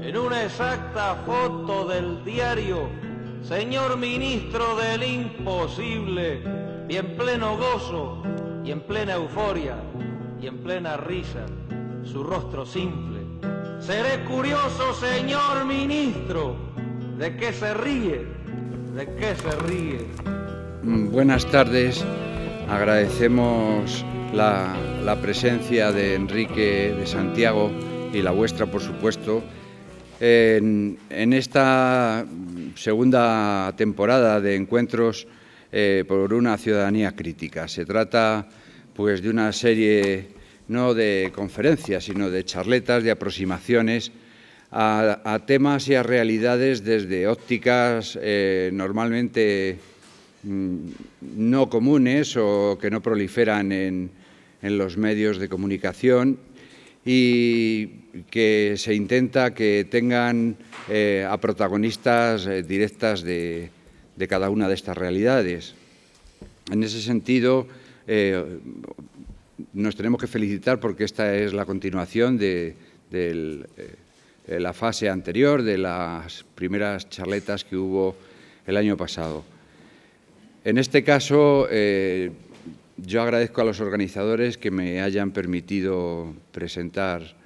en una exacta foto del diario, señor ministro del imposible, y en pleno gozo, y en plena euforia, y en plena risa, su rostro simple. Seré curioso, señor ministro, ¿de qué se ríe? ¿De qué se ríe? Buenas tardes, agradecemos la presencia de Enrique de Santiago y la vuestra, por supuesto, en esta segunda temporada de Encuentros por una ciudadanía crítica. Se trata pues de una serie no de conferencias, sino de charletas, de aproximaciones a temas y a realidades desde ópticas normalmente no comunes o que no proliferan en los medios de comunicación, y que se intenta que tengan a protagonistas directas de cada una de estas realidades. En ese sentido, nos tenemos que felicitar porque esta es la continuación de la fase anterior, de las primeras charletas que hubo el año pasado. En este caso, yo agradezco a los organizadores que me hayan permitido presentar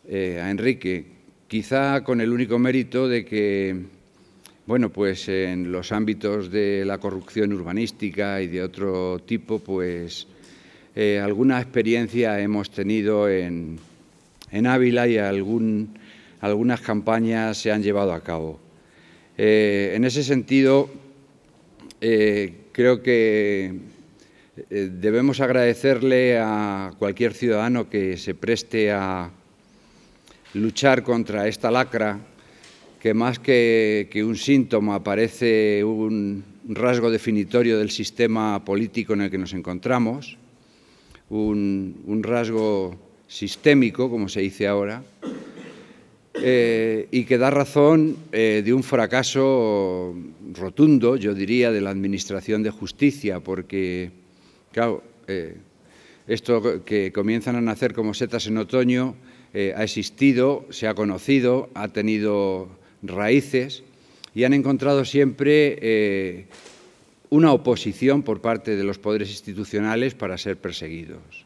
a Enrique, quizá con el único mérito de que, bueno, pues en los ámbitos de la corrupción urbanística y de otro tipo, pues alguna experiencia hemos tenido en Ávila y algunas campañas se han llevado a cabo. En ese sentido, creo que debemos agradecerle a cualquier ciudadano que se preste a luchar contra esta lacra, que más que un síntoma parece un rasgo definitorio del sistema político en el que nos encontramos, un rasgo sistémico, como se dice ahora, y que da razón de un fracaso rotundo, yo diría, de la Administración de Justicia, porque, claro, esto que comienzan a nacer como setas en otoño ha existido, se ha conocido, ha tenido raíces y han encontrado siempre una oposición por parte de los poderes institucionales para ser perseguidos.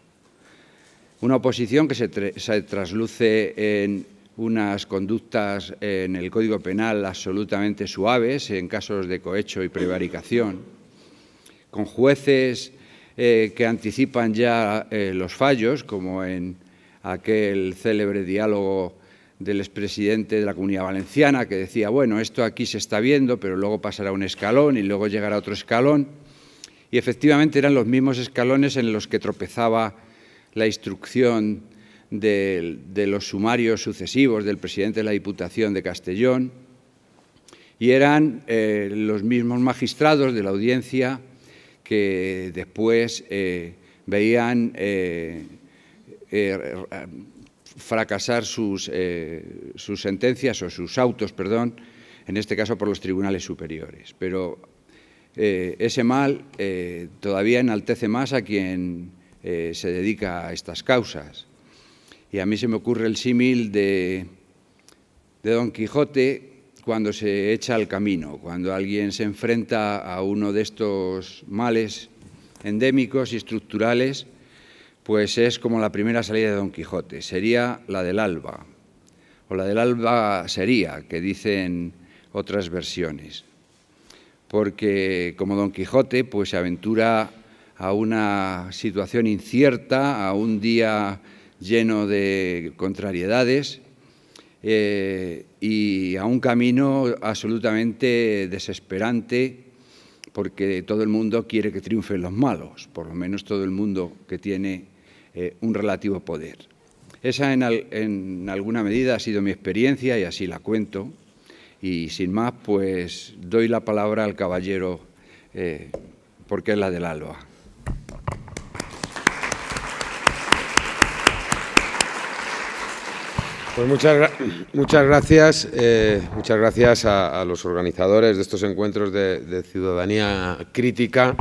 Una oposición que se trasluce en unas conductas en el Código Penal absolutamente suaves en casos de cohecho y prevaricación, con jueces que anticipan ya los fallos, como en aquel célebre diálogo del expresidente de la Comunidad Valenciana, que decía, bueno, esto aquí se está viendo, pero luego pasará un escalón y luego llegará otro escalón. Y efectivamente eran los mismos escalones en los que tropezaba la instrucción de los sumarios sucesivos del presidente de la Diputación de Castellón, y eran los mismos magistrados de la audiencia que después veían fracasar sus sentencias o sus autos, perdón, en este caso por los tribunales superiores. Pero ese mal todavía enaltece más a quien se dedica a estas causas. Y a mí se me ocurre el símil de Don Quijote cuando se echa al camino, cuando alguien se enfrenta a uno de estos males endémicos y estructurales, pues es como la primera salida de Don Quijote, sería la del alba, o la del alba sería, que dicen otras versiones, porque como Don Quijote pues se aventura a una situación incierta, a un día lleno de contrariedades y a un camino absolutamente desesperante, porque todo el mundo quiere que triunfen los malos, por lo menos todo el mundo que tiene un relativo poder. Esa en alguna medida ha sido mi experiencia y así la cuento, y sin más pues doy la palabra al caballero porque es la del alba. Pues muchas gracias a los organizadores de estos encuentros de ciudadanía crítica,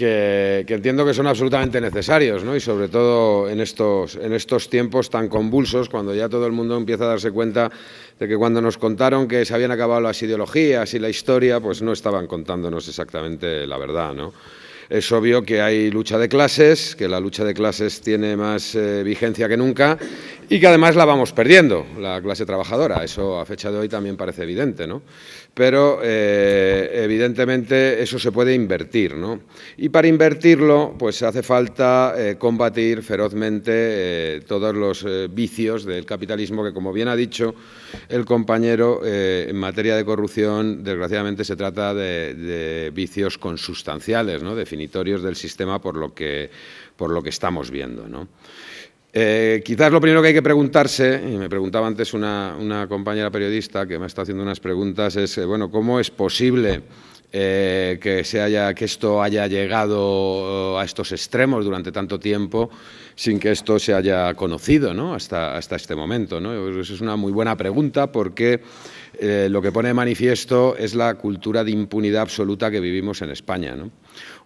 que entiendo que son absolutamente necesarios, ¿no? Y sobre todo en estos tiempos tan convulsos, cuando ya todo el mundo empieza a darse cuenta de que cuando nos contaron que se habían acabado las ideologías y la historia, pues no estaban contándonos exactamente la verdad, ¿no? Es obvio que hay lucha de clases, que la lucha de clases tiene más vigencia que nunca y que además la vamos perdiendo, la clase trabajadora. Eso a fecha de hoy también parece evidente, ¿no? Pero evidentemente eso se puede invertir, ¿no? Y para invertirlo pues hace falta combatir ferozmente todos los vicios del capitalismo que, como bien ha dicho el compañero, en materia de corrupción desgraciadamente se trata de vicios consustanciales, ¿no? Definitorios del sistema por lo que estamos viendo, ¿no? Quizás lo primero que hay que preguntarse, y me preguntaba antes una compañera periodista que me está haciendo unas preguntas, es, bueno, ¿cómo es posible que esto haya llegado a estos extremos durante tanto tiempo sin que esto se haya conocido, ¿no? hasta este momento, ¿no? Eso es una muy buena pregunta porque lo que pone de manifiesto es la cultura de impunidad absoluta que vivimos en España, ¿no?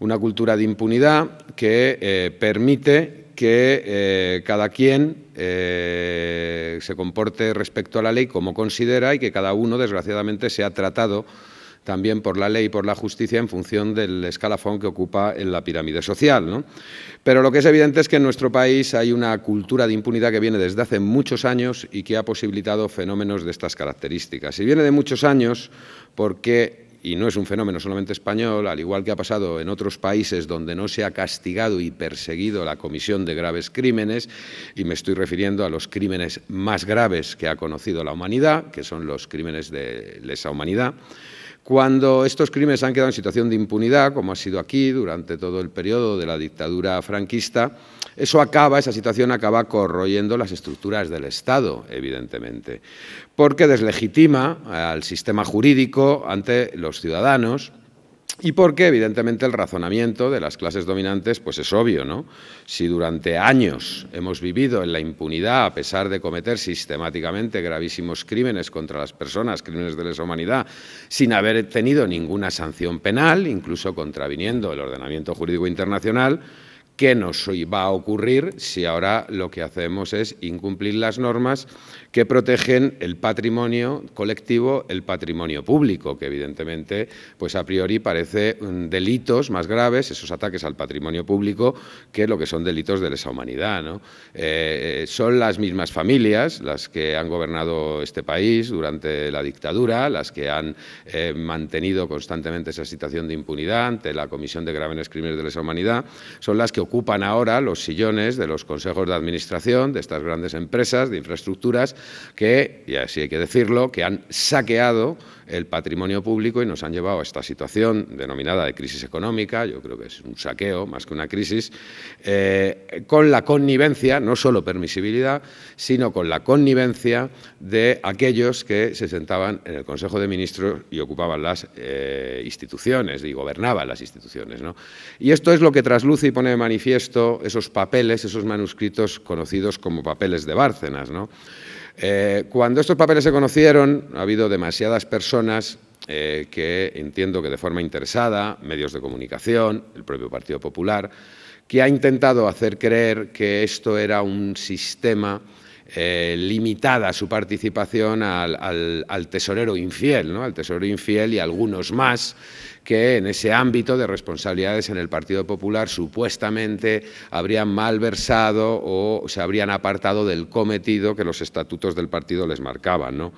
Una cultura de impunidad que permite que cada quien se comporte respecto a la ley como considera y que cada uno, desgraciadamente, sea tratado también por la ley y por la justicia en función del escalafón que ocupa en la pirámide social, ¿no? Pero lo que es evidente es que en nuestro país hay una cultura de impunidad que viene desde hace muchos años y que ha posibilitado fenómenos de estas características. Y viene de muchos años porque, y no es un fenómeno solamente español, al igual que ha pasado en otros países donde no se ha castigado y perseguido la comisión de graves crímenes, y me estoy refiriendo a los crímenes más graves que ha conocido la humanidad, que son los crímenes de lesa humanidad. Cuando estos crímenes han quedado en situación de impunidad, como ha sido aquí durante todo el periodo de la dictadura franquista, esa situación acaba corroyendo las estructuras del Estado, evidentemente, porque deslegitima al sistema jurídico ante los ciudadanos y porque, evidentemente, el razonamiento de las clases dominantes pues es obvio, ¿no? Si durante años hemos vivido en la impunidad a pesar de cometer sistemáticamente gravísimos crímenes contra las personas, crímenes de lesa humanidad, sin haber tenido ninguna sanción penal, incluso contraviniendo el ordenamiento jurídico internacional, ¿qué nos va a ocurrir si ahora lo que hacemos es incumplir las normas que protegen el patrimonio colectivo, el patrimonio público, que evidentemente, pues a priori parece delitos más graves, esos ataques al patrimonio público, que lo que son delitos de lesa humanidad, ¿no? Son las mismas familias las que han gobernado este país durante la dictadura, las que han mantenido constantemente esa situación de impunidad ante la comisión de graves crímenes de lesa humanidad, son las que ocupan ahora los sillones de los consejos de administración de estas grandes empresas de infraestructuras que, y así hay que decirlo, que han saqueado el patrimonio público y nos han llevado a esta situación denominada de crisis económica, yo creo que es un saqueo más que una crisis, con la connivencia, no solo permisibilidad, sino con la connivencia de aquellos que se sentaban en el Consejo de Ministros y ocupaban las instituciones y gobernaban las instituciones, ¿no? Y esto es lo que trasluce y pone de manifiesto esos papeles, esos manuscritos conocidos como papeles de Bárcenas, ¿no? Cuando estos papeles se conocieron, ha habido demasiadas personas que entiendo que de forma interesada, medios de comunicación, el propio Partido Popular, que ha intentado hacer creer que esto era un sistema limitada su participación al tesorero infiel, ¿no? Al tesorero infiel y algunos más que en ese ámbito de responsabilidades en el Partido Popular supuestamente habrían malversado o se habrían apartado del cometido que los estatutos del partido les marcaban, ¿no?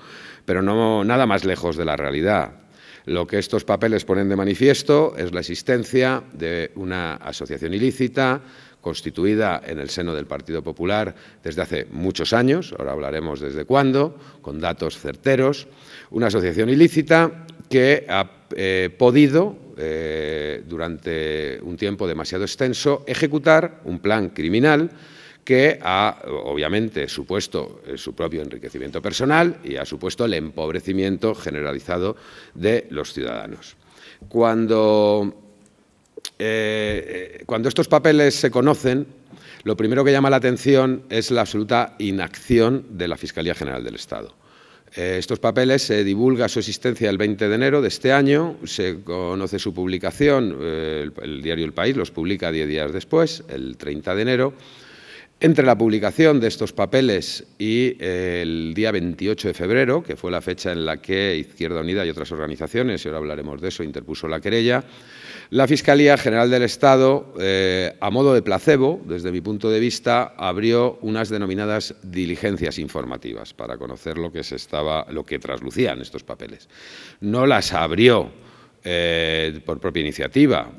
Pero no, nada más lejos de la realidad. Lo que estos papeles ponen de manifiesto es la existencia de una asociación ilícita constituida en el seno del Partido Popular desde hace muchos años, ahora hablaremos desde cuándo, con datos certeros, una asociación ilícita que ha podido, durante un tiempo demasiado extenso, ejecutar un plan criminal que ha, obviamente, supuesto su propio enriquecimiento personal y ha supuesto el empobrecimiento generalizado de los ciudadanos. Cuando estos papeles se conocen, lo primero que llama la atención es la absoluta inacción de la Fiscalía General del Estado. Estos papeles se divulga su existencia el 20 de enero de este año, se conoce su publicación, el diario El País los publica 10 días después, el 30 de enero. Entre la publicación de estos papeles y el día 28 de febrero, que fue la fecha en la que Izquierda Unida y otras organizaciones, y ahora hablaremos de eso, interpuso la querella, la Fiscalía General del Estado, a modo de placebo, desde mi punto de vista, abrió unas denominadas diligencias informativas para conocer lo que traslucían estos papeles. No las abrió por propia iniciativa.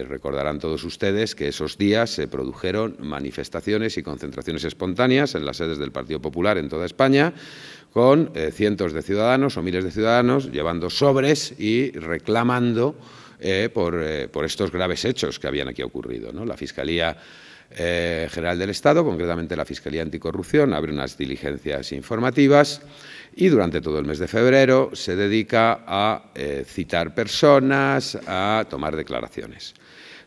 Recordarán todos ustedes que esos días se produjeron manifestaciones y concentraciones espontáneas en las sedes del Partido Popular en toda España, con cientos de ciudadanos o miles de ciudadanos llevando sobres y reclamando por estos graves hechos que habían aquí ocurrido, ¿no? La Fiscalía General del Estado, concretamente la Fiscalía Anticorrupción, abre unas diligencias informativas y durante todo el mes de febrero se dedica a citar personas, a tomar declaraciones.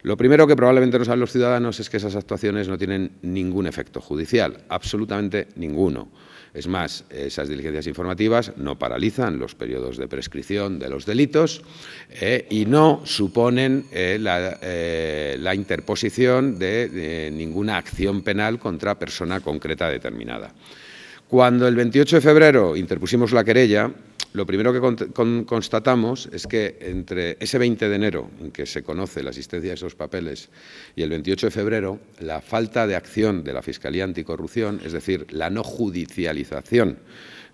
Lo primero que probablemente no saben los ciudadanos es que esas actuaciones no tienen ningún efecto judicial, absolutamente ninguno. Es más, esas diligencias informativas no paralizan los periodos de prescripción de los delitos y no suponen la interposición de ninguna acción penal contra persona concreta determinada. Cuando el 28 de febrero interpusimos la querella, lo primero que constatamos es que entre ese 20 de enero, en que se conoce la existencia de esos papeles, y el 28 de febrero, la falta de acción de la Fiscalía Anticorrupción, es decir, la no judicialización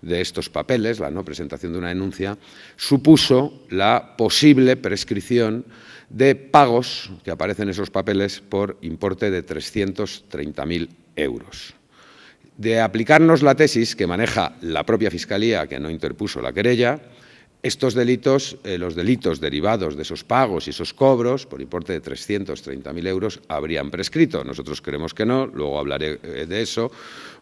de estos papeles, la no presentación de una denuncia, supuso la posible prescripción de pagos que aparecen en esos papeles por importe de 330.000 euros. De aplicarnos la tesis que maneja la propia Fiscalía, que no interpuso la querella, estos delitos, los delitos derivados de esos pagos y esos cobros por importe de 330.000 euros habrían prescrito. Nosotros creemos que no, luego hablaré de eso,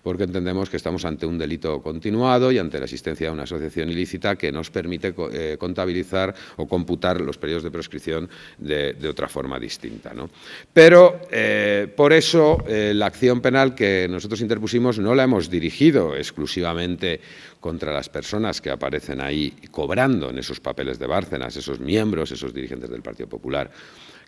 porque entendemos que estamos ante un delito continuado y ante la existencia de una asociación ilícita que nos permite contabilizar o computar los periodos de prescripción de otra forma distinta, ¿no? Pero por eso la acción penal que nosotros interpusimos no la hemos dirigido exclusivamente contra las personas que aparecen ahí cobrando en esos papeles de Bárcenas, esos miembros, esos dirigentes del Partido Popular,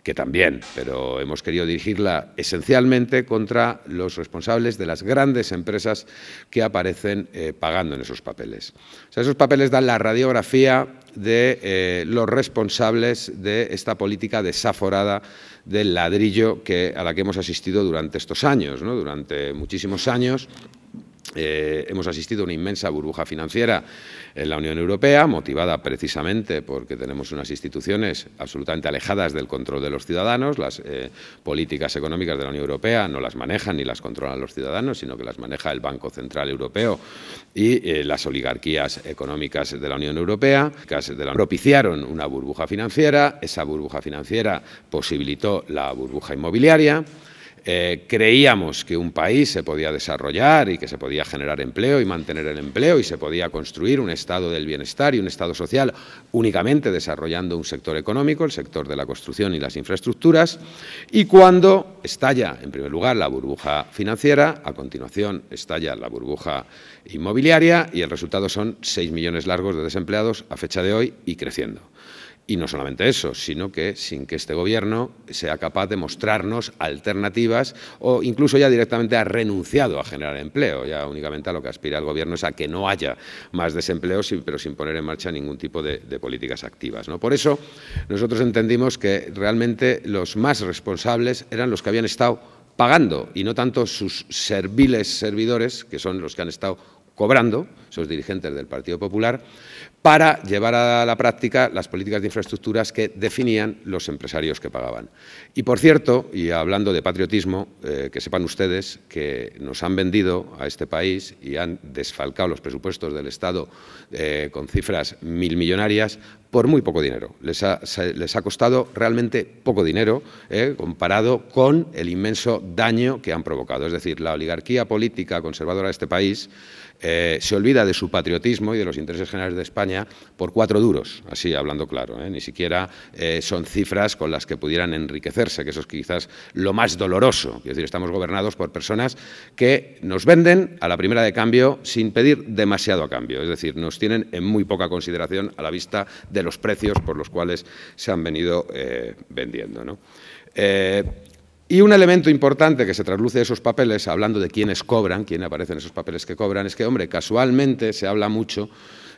que también, pero hemos querido dirigirla esencialmente contra los responsables de las grandes empresas que aparecen pagando en esos papeles. O sea, esos papeles dan la radiografía de los responsables de esta política desaforada del ladrillo a la que hemos asistido durante estos años, ¿no? Durante muchísimos años. Hemos asistido a una inmensa burbuja financiera en la Unión Europea, motivada precisamente porque tenemos unas instituciones absolutamente alejadas del control de los ciudadanos. Las políticas económicas de la Unión Europea no las manejan ni las controlan los ciudadanos, sino que las maneja el Banco Central Europeo y las oligarquías económicas de la Unión Europea, propiciaron una burbuja financiera. Esa burbuja financiera posibilitó la burbuja inmobiliaria. Creíamos que un país se podía desarrollar y que se podía generar empleo y mantener el empleo y se podía construir un estado del bienestar y un estado social únicamente desarrollando un sector económico, el sector de la construcción y las infraestructuras, y cuando estalla, en primer lugar, la burbuja financiera, a continuación estalla la burbuja inmobiliaria y el resultado son 6 millones largos de desempleados a fecha de hoy y creciendo. Y no solamente eso, sino que sin que este Gobierno sea capaz de mostrarnos alternativas o incluso ya directamente ha renunciado a generar empleo. Ya únicamente a lo que aspira el Gobierno es a que no haya más desempleo, pero sin poner en marcha ningún tipo de políticas activas, ¿no? Por eso nosotros entendimos que realmente los más responsables eran los que habían estado pagando y no tanto sus serviles servidores, que son los que han estado cobrando, esos dirigentes del Partido Popular, para llevar a la práctica las políticas de infraestructuras que definían los empresarios que pagaban. Y, por cierto, y hablando de patriotismo, que sepan ustedes que nos han vendido a este país y han desfalcado los presupuestos del Estado con cifras milmillonarias por muy poco dinero. Les ha costado realmente poco dinero comparado con el inmenso daño que han provocado. Es decir, la oligarquía política conservadora de este país se olvida de su patriotismo y de los intereses generales de España España por 4 duros, así hablando claro, ni siquiera son cifras con las que pudieran enriquecerse, que eso es quizás lo más doloroso. Es decir, estamos gobernados por personas que nos venden a la primera de cambio sin pedir demasiado a cambio, es decir, nos tienen en muy poca consideración a la vista de los precios por los cuales se han venido vendiendo, ¿no? Y un elemento importante que se trasluce de esos papeles, hablando de quiénes cobran, quién aparece en esos papeles que cobran, es que, hombre, casualmente se habla mucho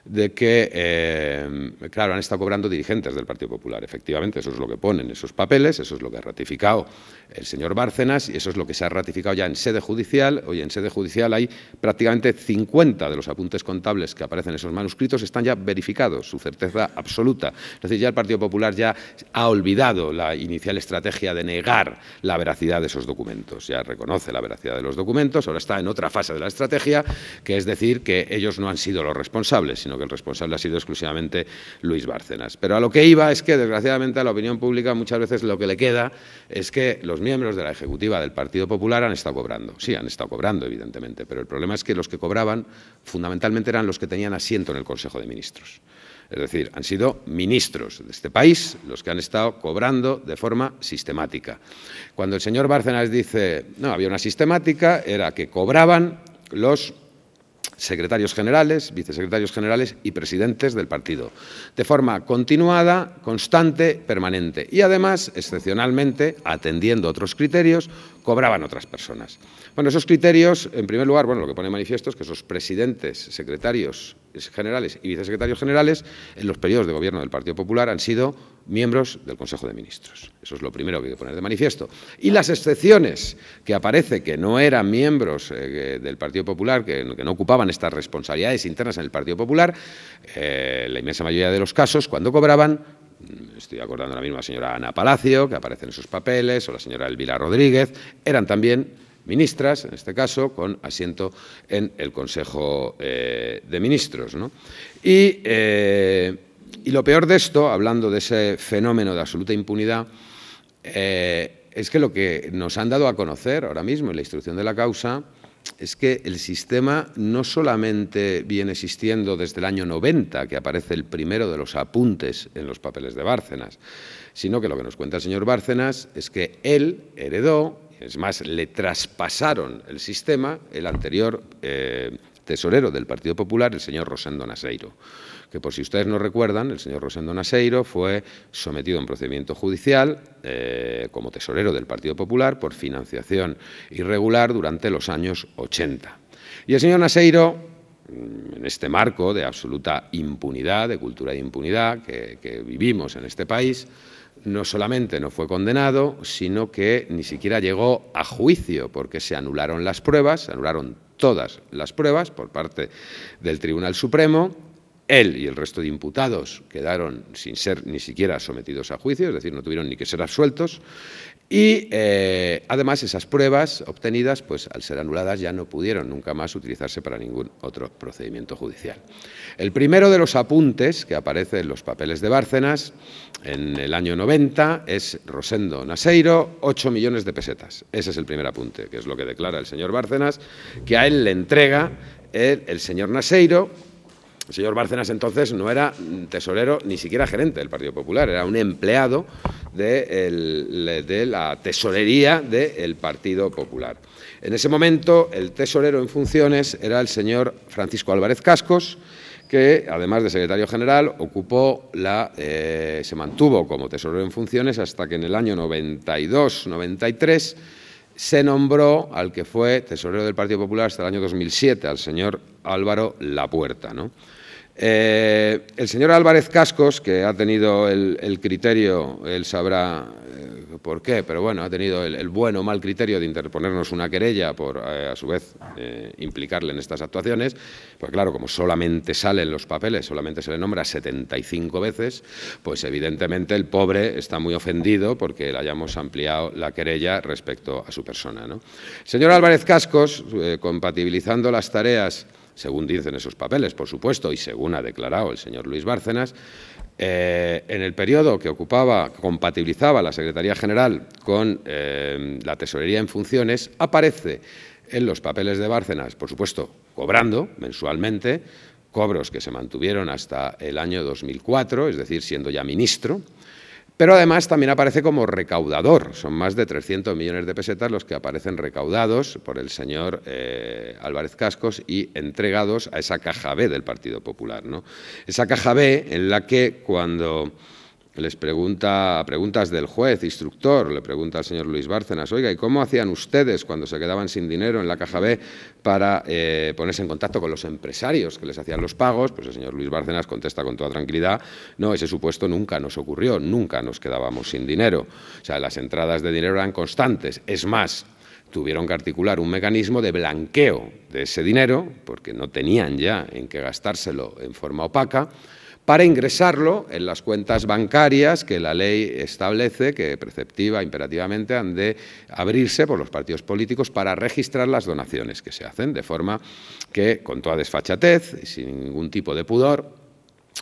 de que, claro, han estado cobrando dirigentes del Partido Popular. Efectivamente, eso es lo que ponen esos papeles, eso es lo que ha ratificado el señor Bárcenas y eso es lo que se ha ratificado ya en sede judicial. Hoy en sede judicial hay prácticamente 50 de los apuntes contables que aparecen en esos manuscritos, están ya verificados, su certeza absoluta. Es decir, ya el Partido Popular ya ha olvidado la inicial estrategia de negar la veracidad de esos documentos, ya reconoce la veracidad de los documentos, ahora está en otra fase de la estrategia, que es decir que ellos no han sido los responsables, sino que el responsable ha sido exclusivamente Luis Bárcenas. Pero a lo que iba es que, desgraciadamente, a la opinión pública muchas veces lo que le queda es que los miembros de la ejecutiva del Partido Popular han estado cobrando. Sí, han estado cobrando, evidentemente, pero el problema es que los que cobraban fundamentalmente eran los que tenían asiento en el Consejo de Ministros. Es decir, han sido ministros de este país los que han estado cobrando de forma sistemática. Cuando el señor Bárcenas dice, no, había una sistemática, era que cobraban los secretarios generales, vicesecretarios generales y presidentes del partido, de forma continuada, constante, permanente. Y además, excepcionalmente, atendiendo otros criterios, cobraban otras personas. Bueno, esos criterios, en primer lugar, bueno, lo que pone manifiesto es que esos presidentes, secretarios generales y vicesecretarios generales, en los periodos de gobierno del Partido Popular, han sido miembros del Consejo de Ministros. Eso es lo primero que hay que poner de manifiesto. Y las excepciones que aparece que no eran miembros del Partido Popular, que no ocupaban estas responsabilidades internas en el Partido Popular, la inmensa mayoría de los casos, cuando cobraban, estoy acordando ahora mismo a la señora Ana Palacio, que aparece en esos papeles, o la señora Elvira Rodríguez, eran también ministras, en este caso, con asiento en el Consejo de Ministros, ¿no? Y lo peor de esto, hablando de ese fenómeno de absoluta impunidad, es que lo que nos han dado a conocer ahora mismo en la instrucción de la causa es que el sistema no solamente viene existiendo desde el año 90, que aparece el primero de los apuntes en los papeles de Bárcenas, sino que lo que nos cuenta el señor Bárcenas es que él heredó, es más, le traspasaron el sistema, el anterior tesorero del Partido Popular, el señor Rosendo Naseiro, que por si ustedes no recuerdan, el señor Rosendo Naseiro fue sometido a un procedimiento judicial como tesorero del Partido Popular por financiación irregular durante los años 80. Y el señor Naseiro, en este marco de absoluta impunidad, de cultura de impunidad que vivimos en este país, no solamente no fue condenado, sino que ni siquiera llegó a juicio, porque se anularon las pruebas, se anularon todas las pruebas por parte del Tribunal Supremo. Él y el resto de imputados quedaron sin ser ni siquiera sometidos a juicio, es decir, no tuvieron ni que ser absueltos. Y además esas pruebas obtenidas, pues al ser anuladas ya no pudieron nunca más utilizarse para ningún otro procedimiento judicial. El primero de los apuntes que aparece en los papeles de Bárcenas en el año 90 es Rosendo Naseiro, 8 millones de pesetas. Ese es el primer apunte, que es lo que declara el señor Bárcenas, que a él le entrega el señor Naseiro. El señor Bárcenas entonces no era tesorero ni siquiera gerente del Partido Popular, era un empleado de la tesorería del Partido Popular. En ese momento el tesorero en funciones era el señor Francisco Álvarez Cascos, que además de secretario general se mantuvo como tesorero en funciones hasta que en el año 92-93 se nombró al que fue tesorero del Partido Popular hasta el año 2007, al señor Álvaro Lapuerta, ¿no? El señor Álvarez Cascos, que ha tenido el criterio, él sabrá por qué, pero bueno, ha tenido el buen o mal criterio de interponernos una querella por, a su vez, implicarle en estas actuaciones, pues claro, como solamente sale en los papeles, solamente se le nombra 75 veces, pues evidentemente el pobre está muy ofendido porque le hayamos ampliado la querella respecto a su persona, ¿no? El señor Álvarez Cascos, compatibilizando las tareas, según dicen esos papeles, por supuesto, y según ha declarado el señor Luis Bárcenas, en el periodo que compatibilizaba la Secretaría General con la Tesorería en funciones, aparece en los papeles de Bárcenas, por supuesto, cobrando mensualmente, cobros que se mantuvieron hasta el año 2004, es decir, siendo ya ministro. Pero además también aparece como recaudador. Son más de 300 millones de pesetas los que aparecen recaudados por el señor Álvarez Cascos y entregados a esa caja B del Partido Popular, ¿no? Esa caja B en la que cuando les pregunta, a preguntas del juez instructor, le pregunta al señor Luis Bárcenas, oiga, ¿y cómo hacían ustedes cuando se quedaban sin dinero en la caja B para ponerse en contacto con los empresarios que les hacían los pagos? Pues el señor Luis Bárcenas contesta con toda tranquilidad, no, ese supuesto nunca nos ocurrió, nunca nos quedábamos sin dinero. O sea, las entradas de dinero eran constantes. Es más, tuvieron que articular un mecanismo de blanqueo de ese dinero, porque no tenían ya en qué gastárselo en forma opaca, para ingresarlo en las cuentas bancarias que la ley establece que preceptiva, imperativamente, han de abrirse por los partidos políticos para registrar las donaciones que se hacen, de forma que, con toda desfachatez y sin ningún tipo de pudor,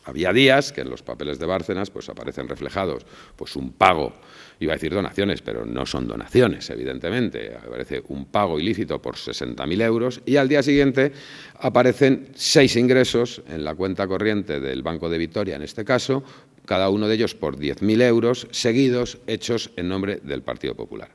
había días que en los papeles de Bárcenas pues aparecen reflejados pues un pago, iba a decir donaciones, pero no son donaciones, evidentemente, aparece un pago ilícito por 60.000 euros y al día siguiente aparecen 6 ingresos en la cuenta corriente del Banco de Vitoria, en este caso, cada uno de ellos por 10.000 euros, seguidos, hechos en nombre del Partido Popular.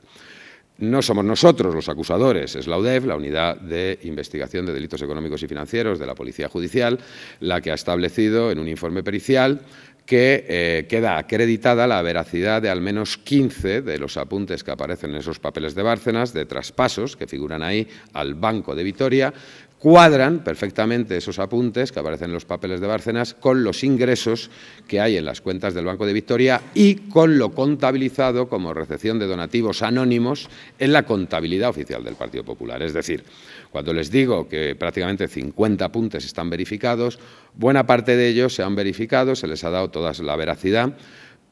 No somos nosotros los acusadores, es la UDEF, la Unidad de Investigación de Delitos Económicos y Financieros de la Policía Judicial, la que ha establecido en un informe pericial que queda acreditada la veracidad de al menos 15 de los apuntes que aparecen en esos papeles de Bárcenas, de traspasos que figuran ahí al Banco de Vitoria. Cuadran perfectamente esos apuntes que aparecen en los papeles de Bárcenas con los ingresos que hay en las cuentas del Banco de Vitoria y con lo contabilizado como recepción de donativos anónimos en la contabilidad oficial del Partido Popular. Es decir, cuando les digo que prácticamente 50 apuntes están verificados, buena parte de ellos se han verificado, se les ha dado toda la veracidad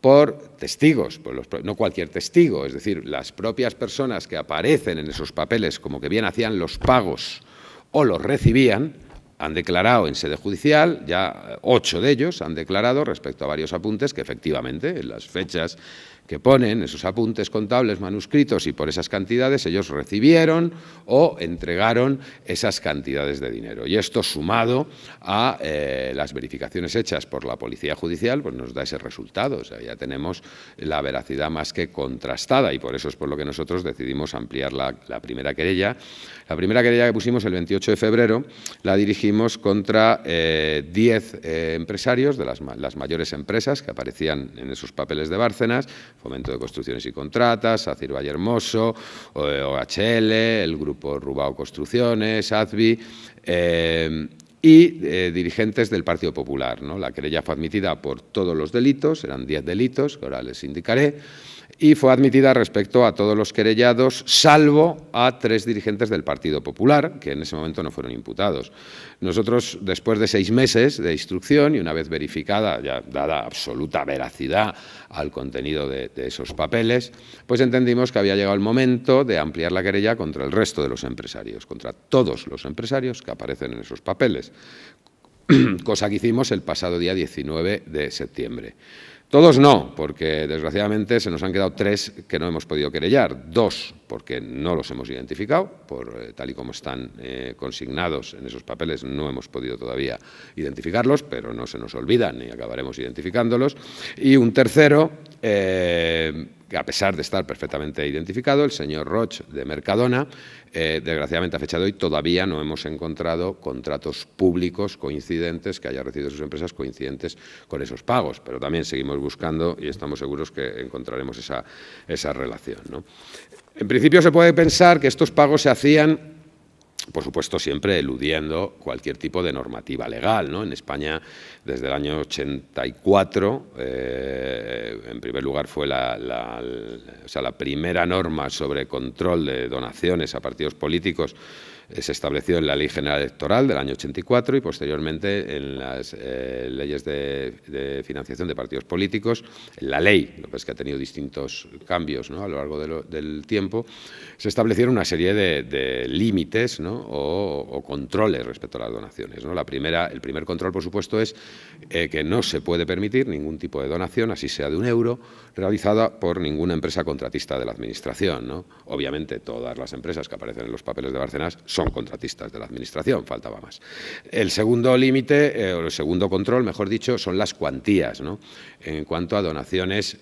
por testigos, no cualquier testigo, es decir, las propias personas que aparecen en esos papeles como que bien hacían los pagos o los recibían, han declarado en sede judicial, ya 8 de ellos han declarado respecto a varios apuntes que efectivamente en las fechas que ponen esos apuntes contables manuscritos y por esas cantidades ellos recibieron o entregaron esas cantidades de dinero. Y esto sumado a las verificaciones hechas por la Policía Judicial, pues nos da ese resultado. O sea, ya tenemos la veracidad más que contrastada y por eso es por lo que nosotros decidimos ampliar la primera querella. La primera querella que pusimos el 28 de febrero la dirigimos contra 10 empresarios de las mayores empresas que aparecían en esos papeles de Bárcenas, Fomento de Construcciones y Contratas, Acir Valle Hermoso, OHL, el Grupo Rubao Construcciones, ADVI y dirigentes del Partido Popular, ¿no? La querella fue admitida por todos los delitos, eran 10 delitos, que ahora les indicaré, y fue admitida respecto a todos los querellados, salvo a 3 dirigentes del Partido Popular, que en ese momento no fueron imputados. Nosotros, después de 6 meses de instrucción y una vez verificada, ya dada absoluta veracidad al contenido de esos papeles, pues entendimos que había llegado el momento de ampliar la querella contra el resto de los empresarios, contra todos los empresarios que aparecen en esos papeles, cosa que hicimos el pasado día 19 de septiembre. Todos no, porque desgraciadamente se nos han quedado 3 que no hemos podido querellar, 2 porque no los hemos identificado, tal y como están consignados en esos papeles no hemos podido todavía identificarlos, pero no se nos olvidan y acabaremos identificándolos, y un tercero que a pesar de estar perfectamente identificado, el señor Roch de Mercadona, desgraciadamente a fecha de hoy todavía no hemos encontrado contratos públicos coincidentes que haya recibido sus empresas coincidentes con esos pagos, pero también seguimos buscando y estamos seguros que encontraremos esa relación, ¿no? En principio se puede pensar que estos pagos se hacían, por supuesto, siempre eludiendo cualquier tipo de normativa legal, ¿no? En España, desde el año 84, en primer lugar fue la primera norma sobre control de donaciones a partidos políticos, se estableció en la Ley General Electoral del año 84 y posteriormente en las leyes de financiación de partidos políticos, en la ley, lo que es que ha tenido distintos cambios, ¿no? A lo largo del tiempo, se establecieron una serie de límites, ¿no? o controles respecto a las donaciones, ¿no? El primer control, por supuesto, es que no se puede permitir ningún tipo de donación, así sea de €1, realizada por ninguna empresa contratista de la Administración, ¿no? Obviamente, todas las empresas que aparecen en los papeles de Bárcenas son contratistas de la Administración, faltaba más. El segundo límite, o el segundo control, mejor dicho, son las cuantías, ¿no? En cuanto a donaciones,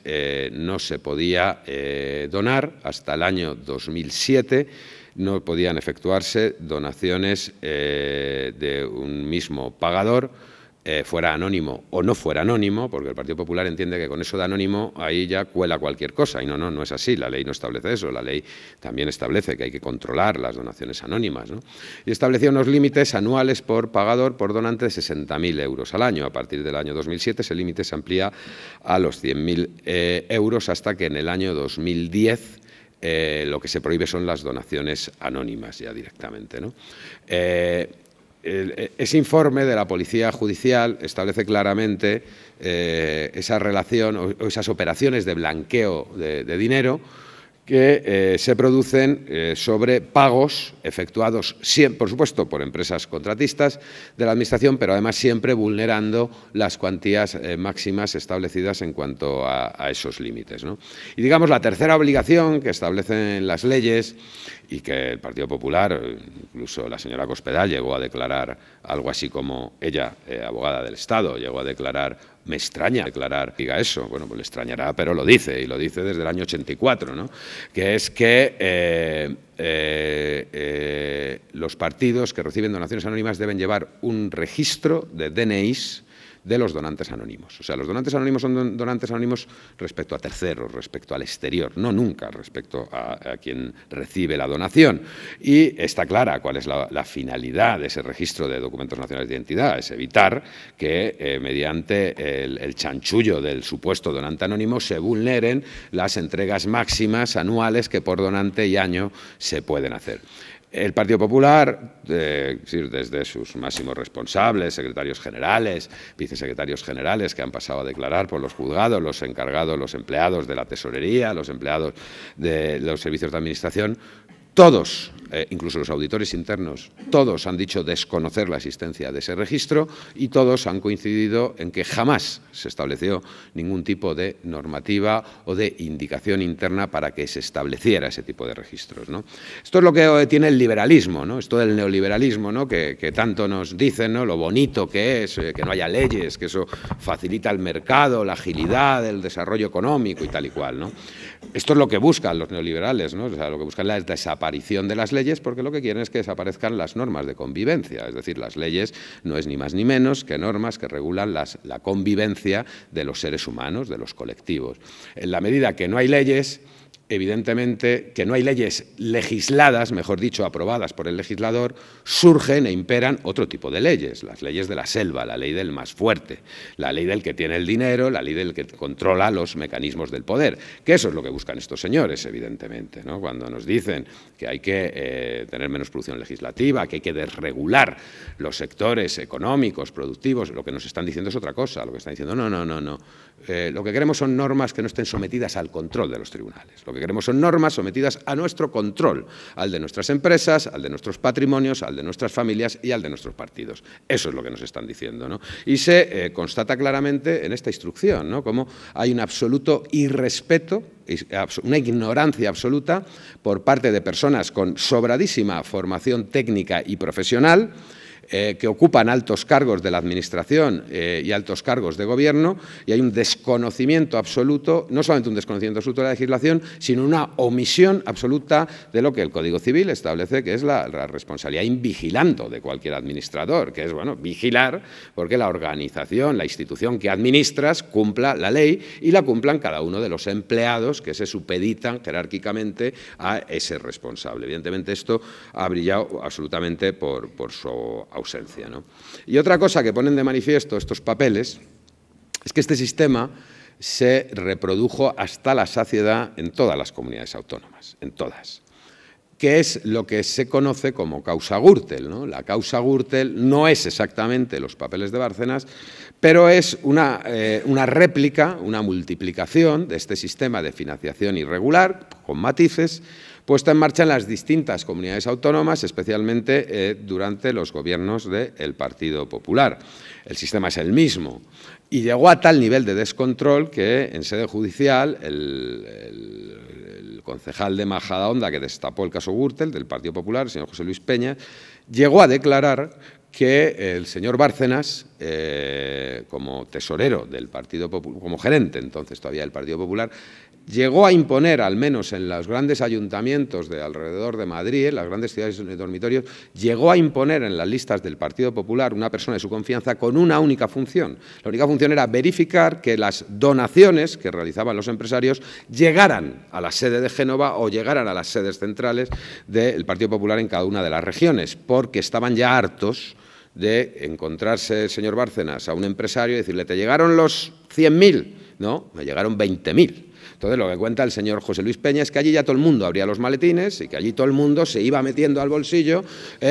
no se podía donar hasta el año 2007, no podían efectuarse donaciones de un mismo pagador, fuera anónimo o no fuera anónimo, porque el Partido Popular entiende que con eso de anónimo ahí ya cuela cualquier cosa, y no es así, la ley no establece eso, la ley también establece que hay que controlar las donaciones anónimas, ¿no? Y establecía unos límites anuales por pagador por donante de 60.000 euros al año. A partir del año 2007 ese límite se amplía a los 100.000 euros hasta que en el año 2010 lo que se prohíbe son las donaciones anónimas ya directamente, ¿no? Ese informe de la Policía Judicial establece claramente esa relación o esas operaciones de blanqueo de dinero que se producen sobre pagos efectuados, por supuesto, por empresas contratistas de la Administración, pero además siempre vulnerando las cuantías máximas establecidas en cuanto a esos límites, ¿no? Y digamos la tercera obligación que establecen las leyes y que el Partido Popular, incluso la señora Cospedal llegó a declarar algo así como ella, abogada del Estado, llegó a declarar, me extraña declarar, diga eso, bueno, pues le extrañará, pero lo dice, y lo dice desde el año 84, ¿no? Que es que los partidos que reciben donaciones anónimas deben llevar un registro de DNIs de los donantes anónimos. O sea, los donantes anónimos son donantes anónimos respecto a terceros, respecto al exterior, no nunca respecto a quien recibe la donación. Y está clara cuál es la finalidad de ese registro de documentos nacionales de identidad, es evitar que mediante el chanchullo del supuesto donante anónimo se vulneren las entregas máximas anuales que por donante y año se pueden hacer. El Partido Popular, desde sus máximos responsables, secretarios generales, vicesecretarios generales que han pasado a declarar por los juzgados, los encargados, los empleados de la tesorería, los empleados de los servicios de administración, todos, incluso los auditores internos, todos han dicho desconocer la existencia de ese registro y todos han coincidido en que jamás se estableció ningún tipo de normativa o de indicación interna para que se estableciera ese tipo de registros, ¿no? Esto es lo que tiene el liberalismo, ¿no? Esto del neoliberalismo, ¿no? que tanto nos dicen, ¿no? Lo bonito que es, que no haya leyes, que eso facilita el mercado, la agilidad, el desarrollo económico y tal y cual, ¿no? Esto es lo que buscan los neoliberales, ¿no? O sea, lo que buscan es la desaparición de las leyes, porque lo que quieren es que desaparezcan las normas de convivencia. Es decir, las leyes no es ni más ni menos que normas que regulan la convivencia de los seres humanos, de los colectivos. En la medida que no hay leyes, evidentemente, que no hay leyes legisladas, mejor dicho, aprobadas por el legislador, surgen e imperan otro tipo de leyes, las leyes de la selva, la ley del más fuerte, la ley del que tiene el dinero, la ley del que controla los mecanismos del poder, que eso es lo que buscan estos señores, evidentemente, ¿no? Cuando nos dicen que hay que tener menos producción legislativa, que hay que desregular los sectores económicos, productivos, lo que nos están diciendo es otra cosa, lo que están diciendo, no. Lo que queremos son normas que no estén sometidas al control de los tribunales. Lo que queremos son normas sometidas a nuestro control, al de nuestras empresas, al de nuestros patrimonios, al de nuestras familias y al de nuestros partidos. Eso es lo que nos están diciendo, ¿no? Y se constata claramente en esta instrucción, ¿no? Cómo hay un absoluto irrespeto, una ignorancia absoluta por parte de personas con sobradísima formación técnica y profesional, que ocupan altos cargos de la Administración y altos cargos de Gobierno, y hay un desconocimiento absoluto, no solamente un desconocimiento absoluto de la legislación, sino una omisión absoluta de lo que el Código Civil establece que es la responsabilidad invigilando de cualquier administrador, que es, bueno, vigilar porque la organización, la institución que administras cumpla la ley y la cumplan cada uno de los empleados que se supeditan jerárquicamente a ese responsable. Evidentemente esto ha brillado absolutamente por su ausencia, ¿no? Y otra cosa que ponen de manifiesto estos papeles es que este sistema se reprodujo hasta la saciedad en todas las comunidades autónomas, en todas, que es lo que se conoce como causa Gürtel, ¿no? La causa Gürtel no es exactamente los papeles de Bárcenas, pero es una réplica, una multiplicación de este sistema de financiación irregular, con matices, puesta en marcha en las distintas comunidades autónomas, especialmente durante los gobiernos del Partido Popular. El sistema es el mismo y llegó a tal nivel de descontrol que en sede judicial el concejal de Majadahonda que destapó el caso Gürtel del Partido Popular, el señor José Luis Peña, llegó a declarar que el señor Bárcenas, como tesorero del Partido Popular, como gerente entonces todavía del Partido Popular, llegó a imponer, al menos en los grandes ayuntamientos de alrededor de Madrid, en las grandes ciudades de dormitorios, llegó a imponer en las listas del Partido Popular una persona de su confianza con una única función. La única función era verificar que las donaciones que realizaban los empresarios llegaran a la sede de Génova o llegaran a las sedes centrales del Partido Popular en cada una de las regiones, porque estaban ya hartos de encontrarse el señor Bárcenas a un empresario y decirle, ¿te llegaron los 100.000? No, me llegaron 20.000. Entonces, lo que cuenta el señor José Luis Peña es que allí ya todo el mundo abría los maletines y que allí todo el mundo se iba metiendo al bolsillo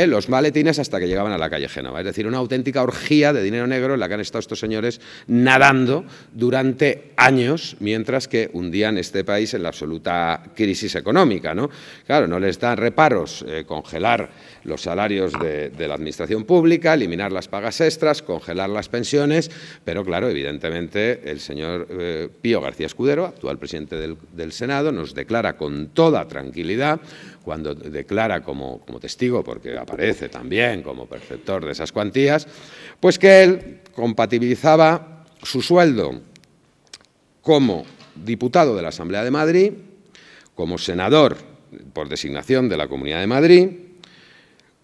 los maletines hasta que llegaban a la calle Génova. Es decir, una auténtica orgía de dinero negro en la que han estado estos señores nadando durante años, mientras que hundían este país en la absoluta crisis económica, ¿no? Claro, no les da reparos congelar los salarios de la administración pública, eliminar las pagas extras, congelar las pensiones, pero claro, evidentemente el señor Pío García Escudero, actual presidente del Senado, nos declara con toda tranquilidad, cuando declara como testigo, porque aparece también como perceptor de esas cuantías, pues que él compatibilizaba su sueldo como diputado de la Asamblea de Madrid, como senador por designación de la Comunidad de Madrid,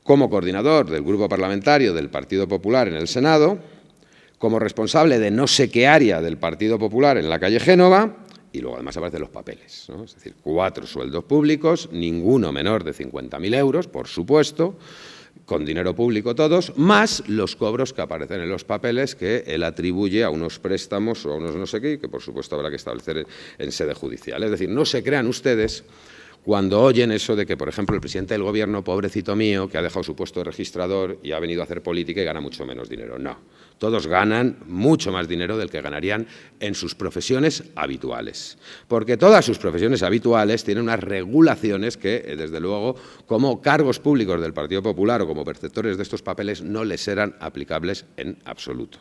como coordinador del Grupo Parlamentario del Partido Popular en el Senado, como responsable de no sé qué área del Partido Popular en la calle Génova, y luego además aparecen los papeles, ¿no? Es decir, 4 sueldos públicos, ninguno menor de 50.000 euros, por supuesto, con dinero público todos, más los cobros que aparecen en los papeles que él atribuye a unos préstamos o a unos no sé qué, que por supuesto habrá que establecer en sede judicial. Es decir, no se crean ustedes cuando oyen eso de que, por ejemplo, el presidente del Gobierno, pobrecito mío, que ha dejado su puesto de registrador y ha venido a hacer política y gana mucho menos dinero. No, todos ganan mucho más dinero del que ganarían en sus profesiones habituales, porque todas sus profesiones habituales tienen unas regulaciones que, desde luego, como cargos públicos del Partido Popular o como perceptores de estos papeles, no les serán aplicables en absoluto.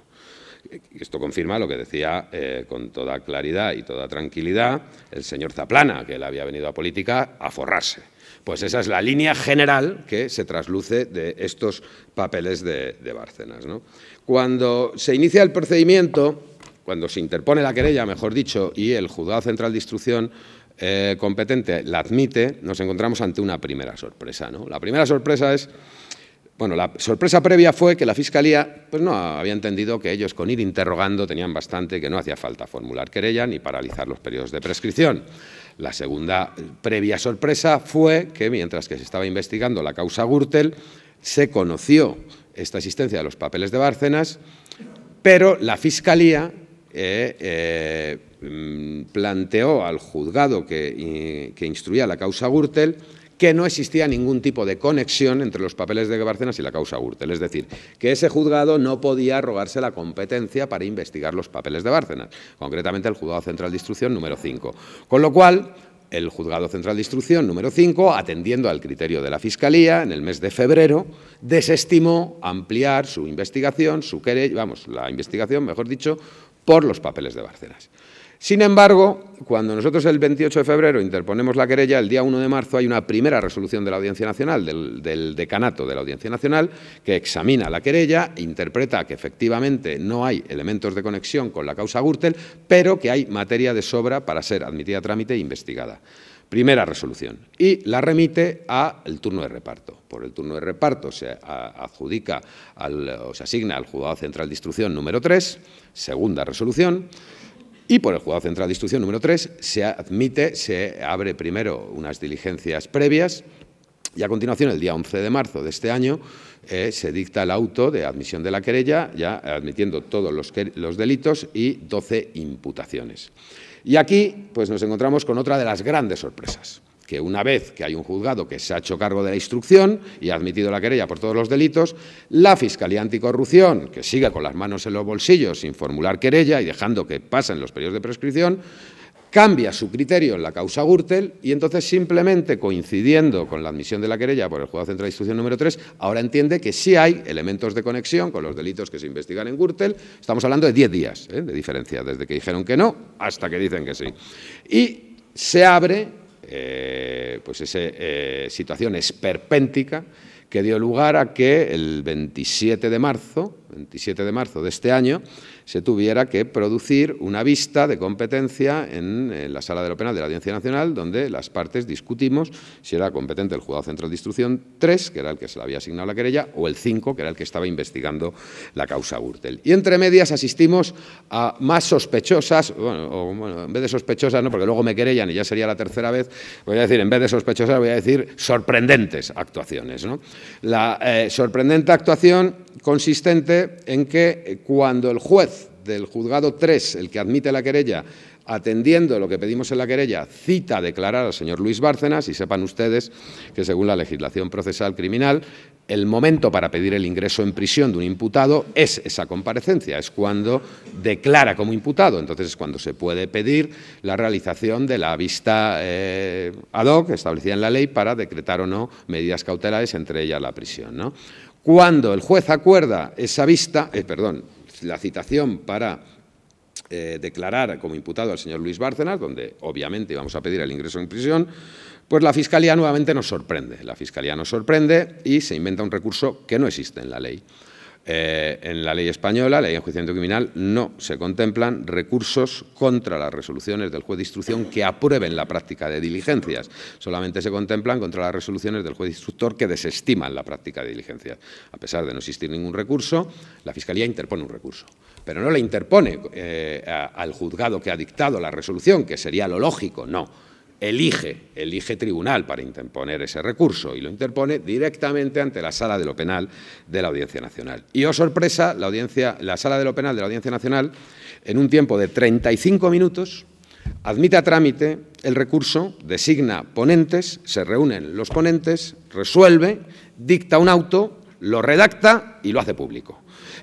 Esto confirma lo que decía con toda claridad y toda tranquilidad el señor Zaplana, que él había venido a política a forrarse. Pues esa es la línea general que se trasluce de estos papeles de Bárcenas, ¿no? Cuando se inicia el procedimiento, cuando se interpone la querella, mejor dicho, y el Juzgado Central de Instrucción competente la admite, nos encontramos ante una primera sorpresa, ¿no? La primera sorpresa es... Bueno, la sorpresa previa fue que la Fiscalía pues no había entendido que ellos con ir interrogando tenían bastante, que no hacía falta formular querella ni paralizar los periodos de prescripción. La segunda previa sorpresa fue que mientras que se estaba investigando la causa Gürtel, se conoció esta existencia de los papeles de Bárcenas, pero la Fiscalía planteó al juzgado que instruía la causa Gürtel que no existía ningún tipo de conexión entre los papeles de Bárcenas y la causa Gürtel. Es decir, que ese juzgado no podía arrogarse la competencia para investigar los papeles de Bárcenas, concretamente el Juzgado Central de Instrucción número 5. Con lo cual, el Juzgado Central de Instrucción número 5, atendiendo al criterio de la Fiscalía, en el mes de febrero, desestimó ampliar su investigación, la investigación, mejor dicho, por los papeles de Bárcenas. Sin embargo, cuando nosotros el 28 de febrero interponemos la querella, el día 1 de marzo hay una primera resolución de la Audiencia Nacional, del decanato de la Audiencia Nacional, que examina la querella, interpreta que efectivamente no hay elementos de conexión con la causa Gürtel, pero que hay materia de sobra para ser admitida a trámite e investigada. Primera resolución. Y la remite al turno de reparto. Por el turno de reparto se adjudica o se asigna al Juzgado Central de Instrucción número 3, segunda resolución. Y por el Juzgado Central de Instrucción número 3 se abre primero unas diligencias previas y a continuación, el día 11 de marzo de este año, se dicta el auto de admisión de la querella, ya admitiendo todos los delitos y 12 imputaciones. Y aquí pues nos encontramos con otra de las grandes sorpresas, que una vez que hay un juzgado que se ha hecho cargo de la instrucción y ha admitido la querella por todos los delitos, la Fiscalía Anticorrupción, que sigue con las manos en los bolsillos sin formular querella y dejando que pasen los periodos de prescripción, cambia su criterio en la causa Gürtel y entonces simplemente coincidiendo con la admisión de la querella por el Juzgado Central de Instrucción número 3, ahora entiende que sí hay elementos de conexión con los delitos que se investigan en Gürtel. Estamos hablando de 10 días de diferencia, desde que dijeron que no hasta que dicen que sí. Y se abre situación esperpéntica que dio lugar a que el 27 de marzo de este año se tuviera que producir una vista de competencia en la Sala de lo Penal de la Audiencia Nacional, donde las partes discutimos si era competente el Juzgado Central de Instrucción 3, que era el que se le había asignado la querella, o el 5, que era el que estaba investigando la causa Gürtel. Y entre medias asistimos a más sospechosas, bueno, en vez de sospechosas, no, porque luego me querellan y ya sería la tercera vez, voy a decir, en vez de sospechosas, voy a decir sorprendentes actuaciones, ¿no? La sorprendente actuación consistente en que cuando el juez del juzgado 3, el que admite la querella, atendiendo lo que pedimos en la querella, cita a declarar al señor Luis Bárcenas, y sepan ustedes que según la legislación procesal criminal, el momento para pedir el ingreso en prisión de un imputado es esa comparecencia, es cuando declara como imputado, entonces es cuando se puede pedir la realización de la vista ad hoc establecida en la ley para decretar o no medidas cautelares, entre ellas la prisión, ¿no? Cuando el juez acuerda esa vista, la citación para declarar como imputado al señor Luis Bárcenas, donde obviamente íbamos a pedir el ingreso en prisión, pues la Fiscalía nuevamente nos sorprende. La Fiscalía nos sorprende y se inventa un recurso que no existe en la ley. En la ley española, la ley de enjuiciamiento criminal, no se contemplan recursos contra las resoluciones del juez de instrucción que aprueben la práctica de diligencias. Solamente se contemplan contra las resoluciones del juez instructor que desestiman la práctica de diligencias. A pesar de no existir ningún recurso, la Fiscalía interpone un recurso. Pero no le interpone al juzgado que ha dictado la resolución, que sería lo lógico, no. Elige tribunal para interponer ese recurso y lo interpone directamente ante la Sala de lo Penal de la Audiencia Nacional. Y, oh sorpresa, la Sala de lo Penal de la Audiencia Nacional, en un tiempo de 35 minutos, admite a trámite el recurso, designa ponentes, se reúnen los ponentes, resuelve, dicta un auto, lo redacta y lo hace público.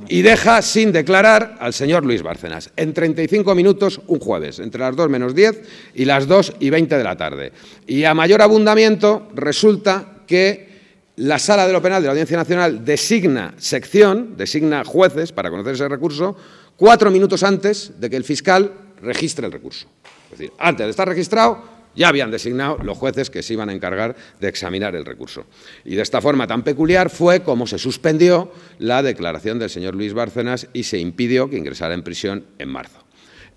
Y deja sin declarar al señor Luis Bárcenas en 35 minutos un jueves, entre las 2 menos 10 y las 2:20 de la tarde. Y a mayor abundamiento resulta que la Sala de lo Penal de la Audiencia Nacional designa jueces para conocer ese recurso 4 minutos antes de que el fiscal registre el recurso. Es decir, antes de estar registrado, ya habían designado los jueces que se iban a encargar de examinar el recurso. Y de esta forma tan peculiar fue como se suspendió la declaración del señor Luis Bárcenas y se impidió que ingresara en prisión en marzo.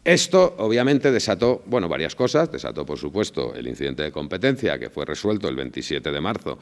Esto, obviamente, desató, varias cosas. Desató, por supuesto, el incidente de competencia, que fue resuelto el 27 de marzo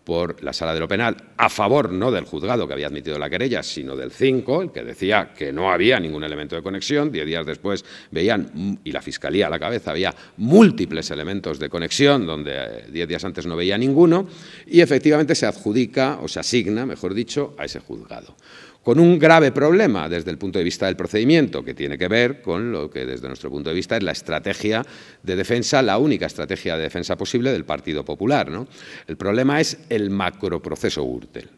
por la Sala de lo Penal, a favor no del juzgado que había admitido la querella, sino del 5, el que decía que no había ningún elemento de conexión. 10 días después veían, y la Fiscalía a la cabeza, había múltiples elementos de conexión, donde 10 días antes no veía ninguno, y efectivamente se adjudica, o se asigna, mejor dicho, a ese juzgado. Con un grave problema desde el punto de vista del procedimiento, que tiene que ver con lo que desde nuestro punto de vista es la estrategia de defensa, la única estrategia de defensa posible del Partido Popular, ¿no? El problema es el macroproceso Gürtel.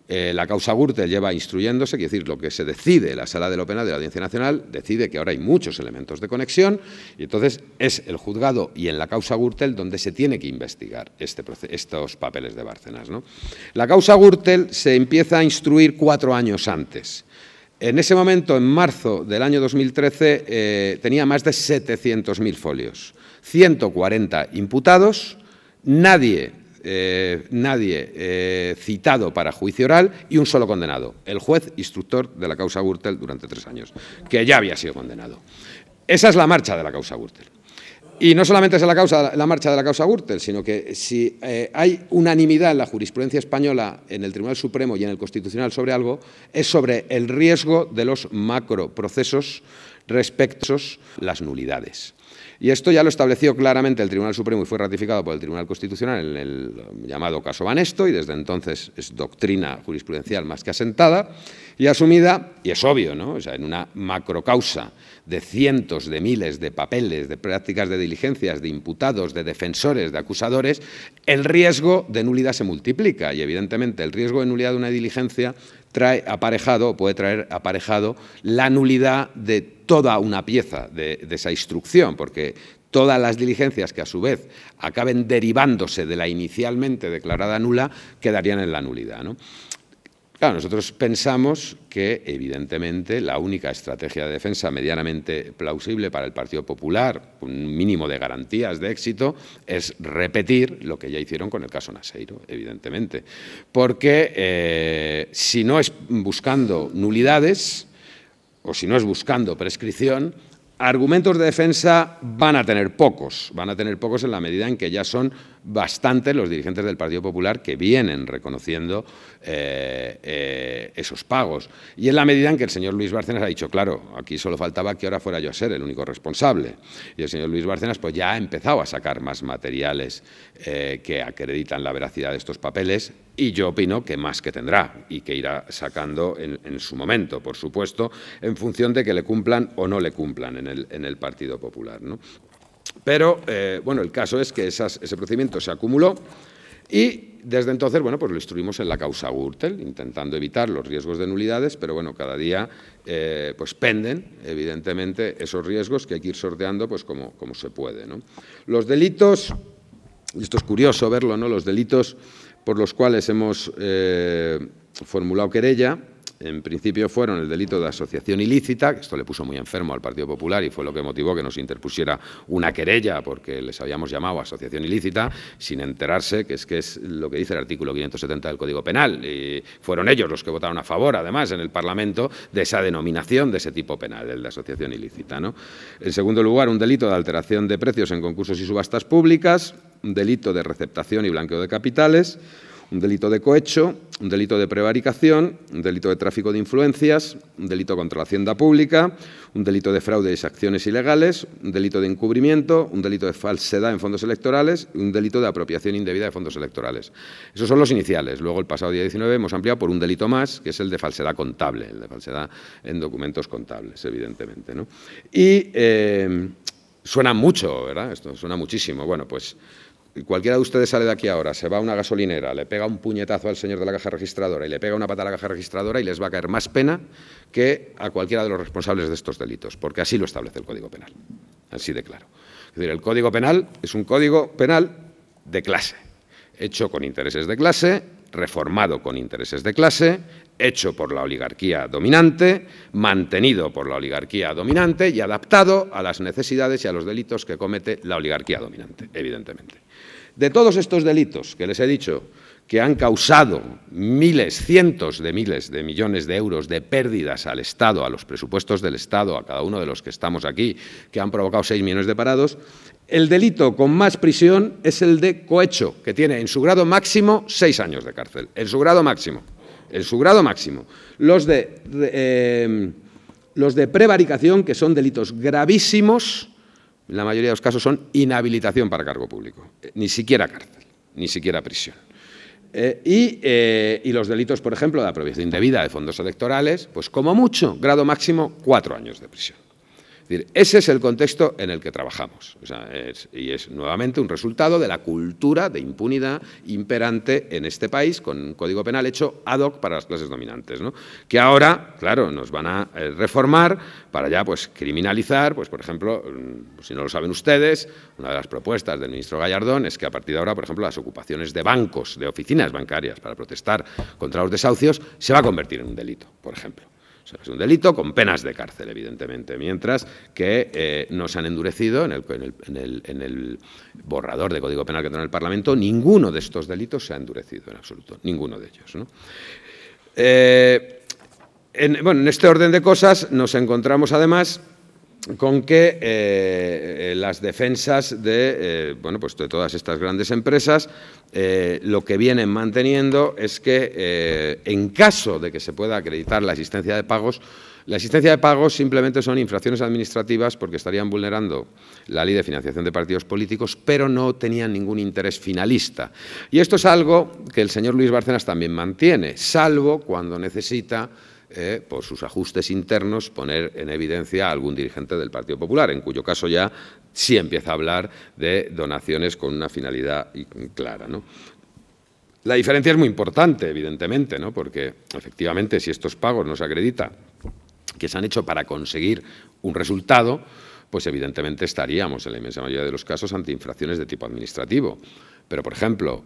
La causa Gürtel lleva instruyéndose, quiere decir, lo que se decide, la Sala de lo Penal de la Audiencia Nacional decide que ahora hay muchos elementos de conexión y entonces es el juzgado y en la causa Gürtel donde se tiene que investigar estos papeles de Bárcenas, ¿no? La causa Gürtel se empieza a instruir 4 años antes. En ese momento, en marzo del año 2013, tenía más de 700.000 folios, 140 imputados, nadie citado para juicio oral y un solo condenado, el juez instructor de la causa Gürtel durante 3 años, que ya había sido condenado. Esa es la marcha de la causa Gürtel. Y no solamente es la marcha de la causa Gürtel, sino que si hay unanimidad en la jurisprudencia española, en el Tribunal Supremo y en el Constitucional sobre algo, es sobre el riesgo de los macroprocesos respecto a las nulidades. Y esto ya lo estableció claramente el Tribunal Supremo y fue ratificado por el Tribunal Constitucional en el llamado caso Banesto, y desde entonces es doctrina jurisprudencial más que asentada y asumida, y es obvio, ¿no? O sea, en una macrocausa de cientos de miles de papeles, de prácticas de diligencias, de imputados, de defensores, de acusadores, el riesgo de nulidad se multiplica y evidentemente el riesgo de nulidad de una diligencia trae aparejado o puede traer aparejado la nulidad de toda una pieza de esa instrucción, porque todas las diligencias que a su vez acaben derivándose de la inicialmente declarada nula quedarían en la nulidad, ¿no? Claro, nosotros pensamos que, evidentemente, la única estrategia de defensa medianamente plausible para el Partido Popular, un mínimo de garantías de éxito, es repetir lo que ya hicieron con el caso Naseiro, evidentemente. Porque si no es buscando nulidades o si no es buscando prescripción, argumentos de defensa van a tener pocos en la medida en que ya son bastantes los dirigentes del Partido Popular que vienen reconociendo esos pagos. Y en la medida en que el señor Luis Bárcenas ha dicho, claro, aquí solo faltaba que ahora fuera yo a ser el único responsable. Y el señor Luis Bárcenas pues ya ha empezado a sacar más materiales que acreditan la veracidad de estos papeles, y yo opino que más que tendrá y que irá sacando en su momento, por supuesto, en función de que le cumplan o no le cumplan en el Partido Popular, ¿no? Pero, bueno, el caso es que ese procedimiento se acumuló y desde entonces, bueno, pues lo instruimos en la causa Gürtel, intentando evitar los riesgos de nulidades, pero bueno, cada día pues penden, evidentemente, esos riesgos que hay que ir sorteando pues como se puede, ¿no? Los delitos, y esto es curioso verlo, ¿no? Los delitos por los cuales hemos formulado querella, en principio fueron el delito de asociación ilícita, que esto le puso muy enfermo al Partido Popular y fue lo que motivó que nos interpusiera una querella porque les habíamos llamado asociación ilícita sin enterarse que es lo que dice el artículo 570 del Código Penal. Y fueron ellos los que votaron a favor, además, en el Parlamento, de esa denominación de ese tipo penal, el de asociación ilícita, ¿no? En segundo lugar, un delito de alteración de precios en concursos y subastas públicas, un delito de receptación y blanqueo de capitales, un delito de cohecho, un delito de prevaricación, un delito de tráfico de influencias, un delito contra la hacienda pública, un delito de fraude y acciones ilegales, un delito de encubrimiento, un delito de falsedad en fondos electorales y un delito de apropiación indebida de fondos electorales. Esos son los iniciales. Luego, el pasado día 19, hemos ampliado por un delito más, que es el de falsedad contable, el de falsedad en documentos contables, evidentemente, ¿no? Y suena mucho, ¿verdad? Esto suena muchísimo. Bueno, pues cualquiera de ustedes sale de aquí ahora, se va a una gasolinera, le pega un puñetazo al señor de la caja registradora y le pega una pata a la caja registradora y les va a caer más pena que a cualquiera de los responsables de estos delitos, porque así lo establece el Código Penal, así de claro. Es decir, el Código Penal es un código penal de clase, hecho con intereses de clase, reformado con intereses de clase, hecho por la oligarquía dominante, mantenido por la oligarquía dominante y adaptado a las necesidades y a los delitos que comete la oligarquía dominante, evidentemente. De todos estos delitos que les he dicho, que han causado miles, cientos de miles de millones de euros de pérdidas al Estado, a los presupuestos del Estado, a cada uno de los que estamos aquí, que han provocado 6 millones de parados, el delito con más prisión es el de cohecho, que tiene en su grado máximo 6 años de cárcel, en su grado máximo. En su grado máximo. Los de prevaricación, que son delitos gravísimos, en la mayoría de los casos son inhabilitación para cargo público, ni siquiera cárcel, ni siquiera prisión. Y los delitos, por ejemplo, de apropiación indebida de fondos electorales, pues como mucho, grado máximo, 4 años de prisión. Es decir, ese es el contexto en el que trabajamos. O sea, es nuevamente un resultado de la cultura de impunidad imperante en este país, con un código penal hecho ad hoc para las clases dominantes, ¿no? Que ahora, claro, nos van a reformar para ya pues criminalizar, pues por ejemplo, si no lo saben ustedes, una de las propuestas del ministro Gallardón es que a partir de ahora, por ejemplo, las ocupaciones de bancos, de oficinas bancarias para protestar contra los desahucios, se va a convertir en un delito, por ejemplo. O sea, es un delito con penas de cárcel, evidentemente, mientras que no se han endurecido en el borrador de Código Penal que tiene el Parlamento, ninguno de estos delitos se ha endurecido en absoluto, ninguno de ellos, ¿no? Bueno, en este orden de cosas nos encontramos además con que las defensas de, bueno, pues de todas estas grandes empresas lo que vienen manteniendo es que en caso de que se pueda acreditar la existencia de pagos simplemente son infracciones administrativas porque estarían vulnerando la Ley de Financiación de Partidos Políticos, pero no tenían ningún interés finalista. Y esto es algo que el señor Luis Bárcenas también mantiene, salvo cuando necesita por sus ajustes internos, poner en evidencia a algún dirigente del Partido Popular, en cuyo caso ya sí empieza a hablar de donaciones con una finalidad clara, ¿no? La diferencia es muy importante, evidentemente, ¿no? Porque, efectivamente, si estos pagos no se acredita que se han hecho para conseguir un resultado, pues evidentemente estaríamos en la inmensa mayoría de los casos ante infracciones de tipo administrativo. Pero, por ejemplo,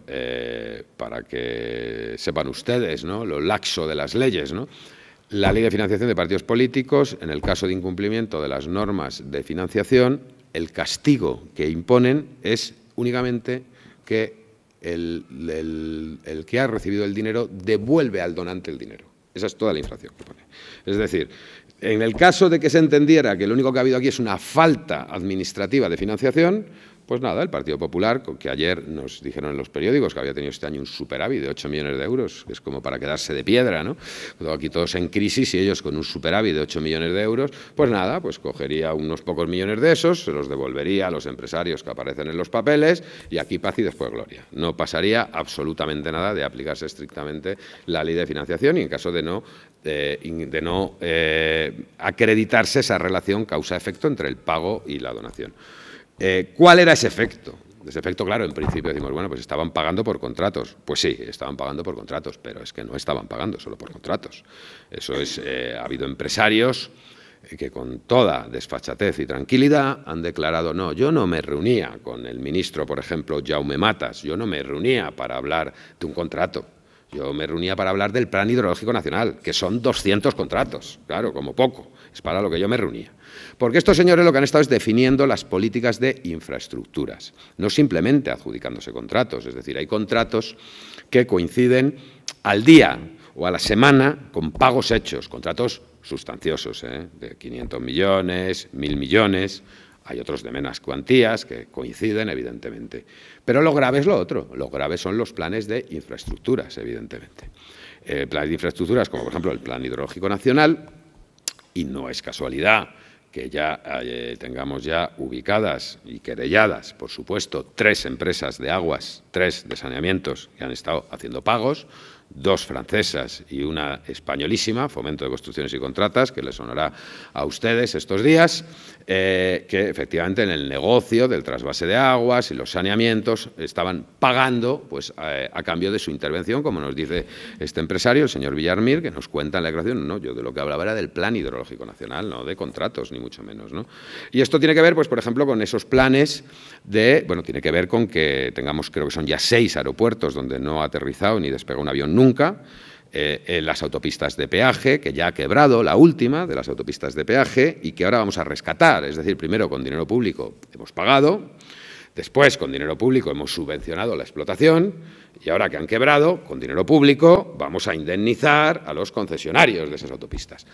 para que sepan ustedes, ¿no?, lo laxo de las leyes, ¿no?, la Ley de Financiación de Partidos Políticos, en el caso de incumplimiento de las normas de financiación, el castigo que imponen es únicamente que el que ha recibido el dinero devuelve al donante el dinero. Esa es toda la infracción que pone. Es decir, en el caso de que se entendiera que lo único que ha habido aquí es una falta administrativa de financiación, pues nada, el Partido Popular, que ayer nos dijeron en los periódicos que había tenido este año un superávit de 8 millones de euros, que es como para quedarse de piedra, ¿no? Aquí todos en crisis y ellos con un superávit de 8 millones de euros, pues nada, pues cogería unos pocos millones de esos, se los devolvería a los empresarios que aparecen en los papeles y aquí paz y después gloria. No pasaría absolutamente nada de aplicarse estrictamente la ley de financiación y en caso de no acreditarse esa relación causa-efecto entre el pago y la donación. ¿Cuál era ese efecto? Ese efecto, claro, en principio decimos, bueno, pues estaban pagando por contratos. Pues sí, estaban pagando por contratos, pero es que no estaban pagando solo por contratos. Eso es, ha habido empresarios que con toda desfachatez y tranquilidad han declarado, no, yo no me reunía con el ministro, por ejemplo, Jaume Matas, yo no me reunía para hablar de un contrato. Yo me reunía para hablar del Plan Hidrológico Nacional, que son 200 contratos, claro, como poco, es para lo que yo me reunía. Porque estos señores lo que han estado es definiendo las políticas de infraestructuras, no simplemente adjudicándose contratos, es decir, hay contratos que coinciden al día o a la semana con pagos hechos, contratos sustanciosos, de 500 millones, 1.000 millones, hay otros de menos cuantías que coinciden, evidentemente. Pero lo grave es lo otro, lo grave son los planes de infraestructuras, evidentemente. Planes de infraestructuras como, por ejemplo, el Plan Hidrológico Nacional, y no es casualidad que ya tengamos ya ubicadas y querelladas, por supuesto, 3 empresas de aguas, 3 de saneamientos que han estado haciendo pagos, 2 francesas y una españolísima, Fomento de Construcciones y Contratas, que les sonará a ustedes estos días, que efectivamente en el negocio del trasvase de aguas y los saneamientos estaban pagando pues, a cambio de su intervención, como nos dice este empresario, el señor Villarmir, que nos cuenta en la declaración, no, yo de lo que hablaba era del Plan Hidrológico Nacional, no de contratos, ni mucho menos, ¿no? Y esto tiene que ver, pues, por ejemplo, con esos planes de, bueno, tiene que ver con que tengamos, creo que son ya 6 aeropuertos donde no ha aterrizado ni despegado un avión nunca, las autopistas de peaje, que ya ha quebrado la última de las autopistas de peaje y que ahora vamos a rescatar, es decir, primero con dinero público hemos pagado, después con dinero público hemos subvencionado la explotación y ahora que han quebrado, con dinero público vamos a indemnizar a los concesionarios de esas autopistas.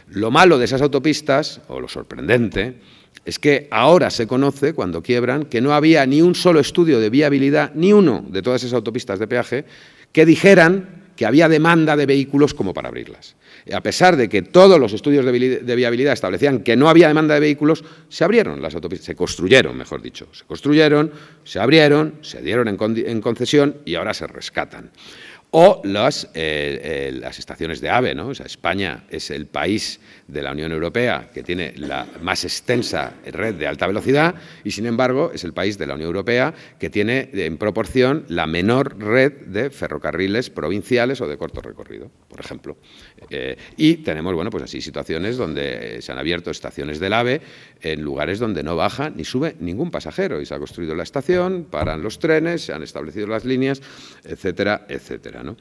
Lo malo de esas autopistas, o lo sorprendente, es que ahora se conoce, cuando quiebran, que no había ni un solo estudio de viabilidad, ni uno de todas esas autopistas de peaje, que dijeran que había demanda de vehículos como para abrirlas. A pesar de que todos los estudios de viabilidad establecían que no había demanda de vehículos, se abrieron las autopistas, se construyeron, mejor dicho, se construyeron, se abrieron, se dieron en concesión y ahora se rescatan. O las estaciones de AVE, ¿no? O sea, España es el país de la Unión Europea que tiene la más extensa red de alta velocidad y, sin embargo, es el país de la Unión Europea que tiene, en proporción, la menor red de ferrocarriles provinciales o de corto recorrido, por ejemplo. Y tenemos, bueno, pues así situaciones donde se han abierto estaciones del AVE en lugares donde no baja ni sube ningún pasajero y se ha construido la estación, paran los trenes, se han establecido las líneas, etcétera, etcétera, ¿no?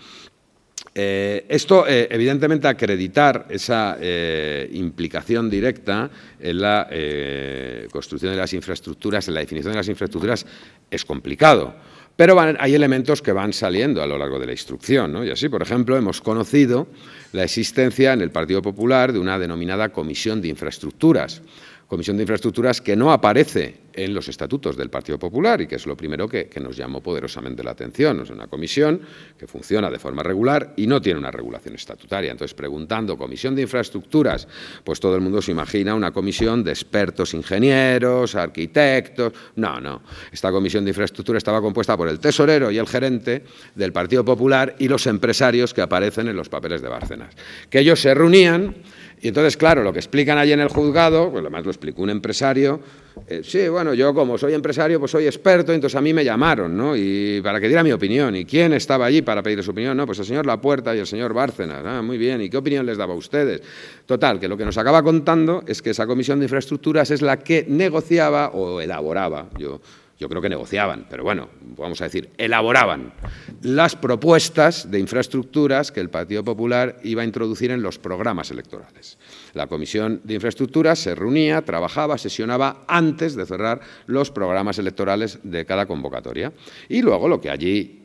Esto, evidentemente, acreditar esa implicación directa en la construcción de las infraestructuras, en la definición de las infraestructuras, es complicado. Pero hay elementos que van saliendo a lo largo de la instrucción, ¿no? Y así, por ejemplo, hemos conocido la existencia en el Partido Popular de una denominada Comisión de Infraestructuras. Comisión de Infraestructuras que no aparece en los estatutos del Partido Popular y que es lo primero que nos llamó poderosamente la atención. Es una comisión que funciona de forma regular y no tiene una regulación estatutaria. Entonces, preguntando Comisión de Infraestructuras, pues todo el mundo se imagina una comisión de expertos ingenieros, arquitectos. No, no. Esta Comisión de Infraestructuras estaba compuesta por el tesorero y el gerente del Partido Popular y los empresarios que aparecen en los papeles de Bárcenas. Que ellos se reunían Y entonces, claro, lo que explican allí en el juzgado, pues además lo explicó un empresario, sí, bueno, yo como soy empresario, pues soy experto, entonces a mí me llamaron, ¿no? Y para que diera mi opinión. ¿Y quién estaba allí para pedir su opinión? No, pues el señor Lapuerta y el señor Bárcenas. Ah, muy bien, ¿y qué opinión les daba a ustedes? Total, que lo que nos acaba contando es que esa Comisión de Infraestructuras es la que negociaba o elaboraba, yo creo que negociaban, pero bueno, vamos a decir, elaboraban las propuestas de infraestructuras que el Partido Popular iba a introducir en los programas electorales. La Comisión de Infraestructuras se reunía, trabajaba, sesionaba antes de cerrar los programas electorales de cada convocatoria. Y luego lo que allí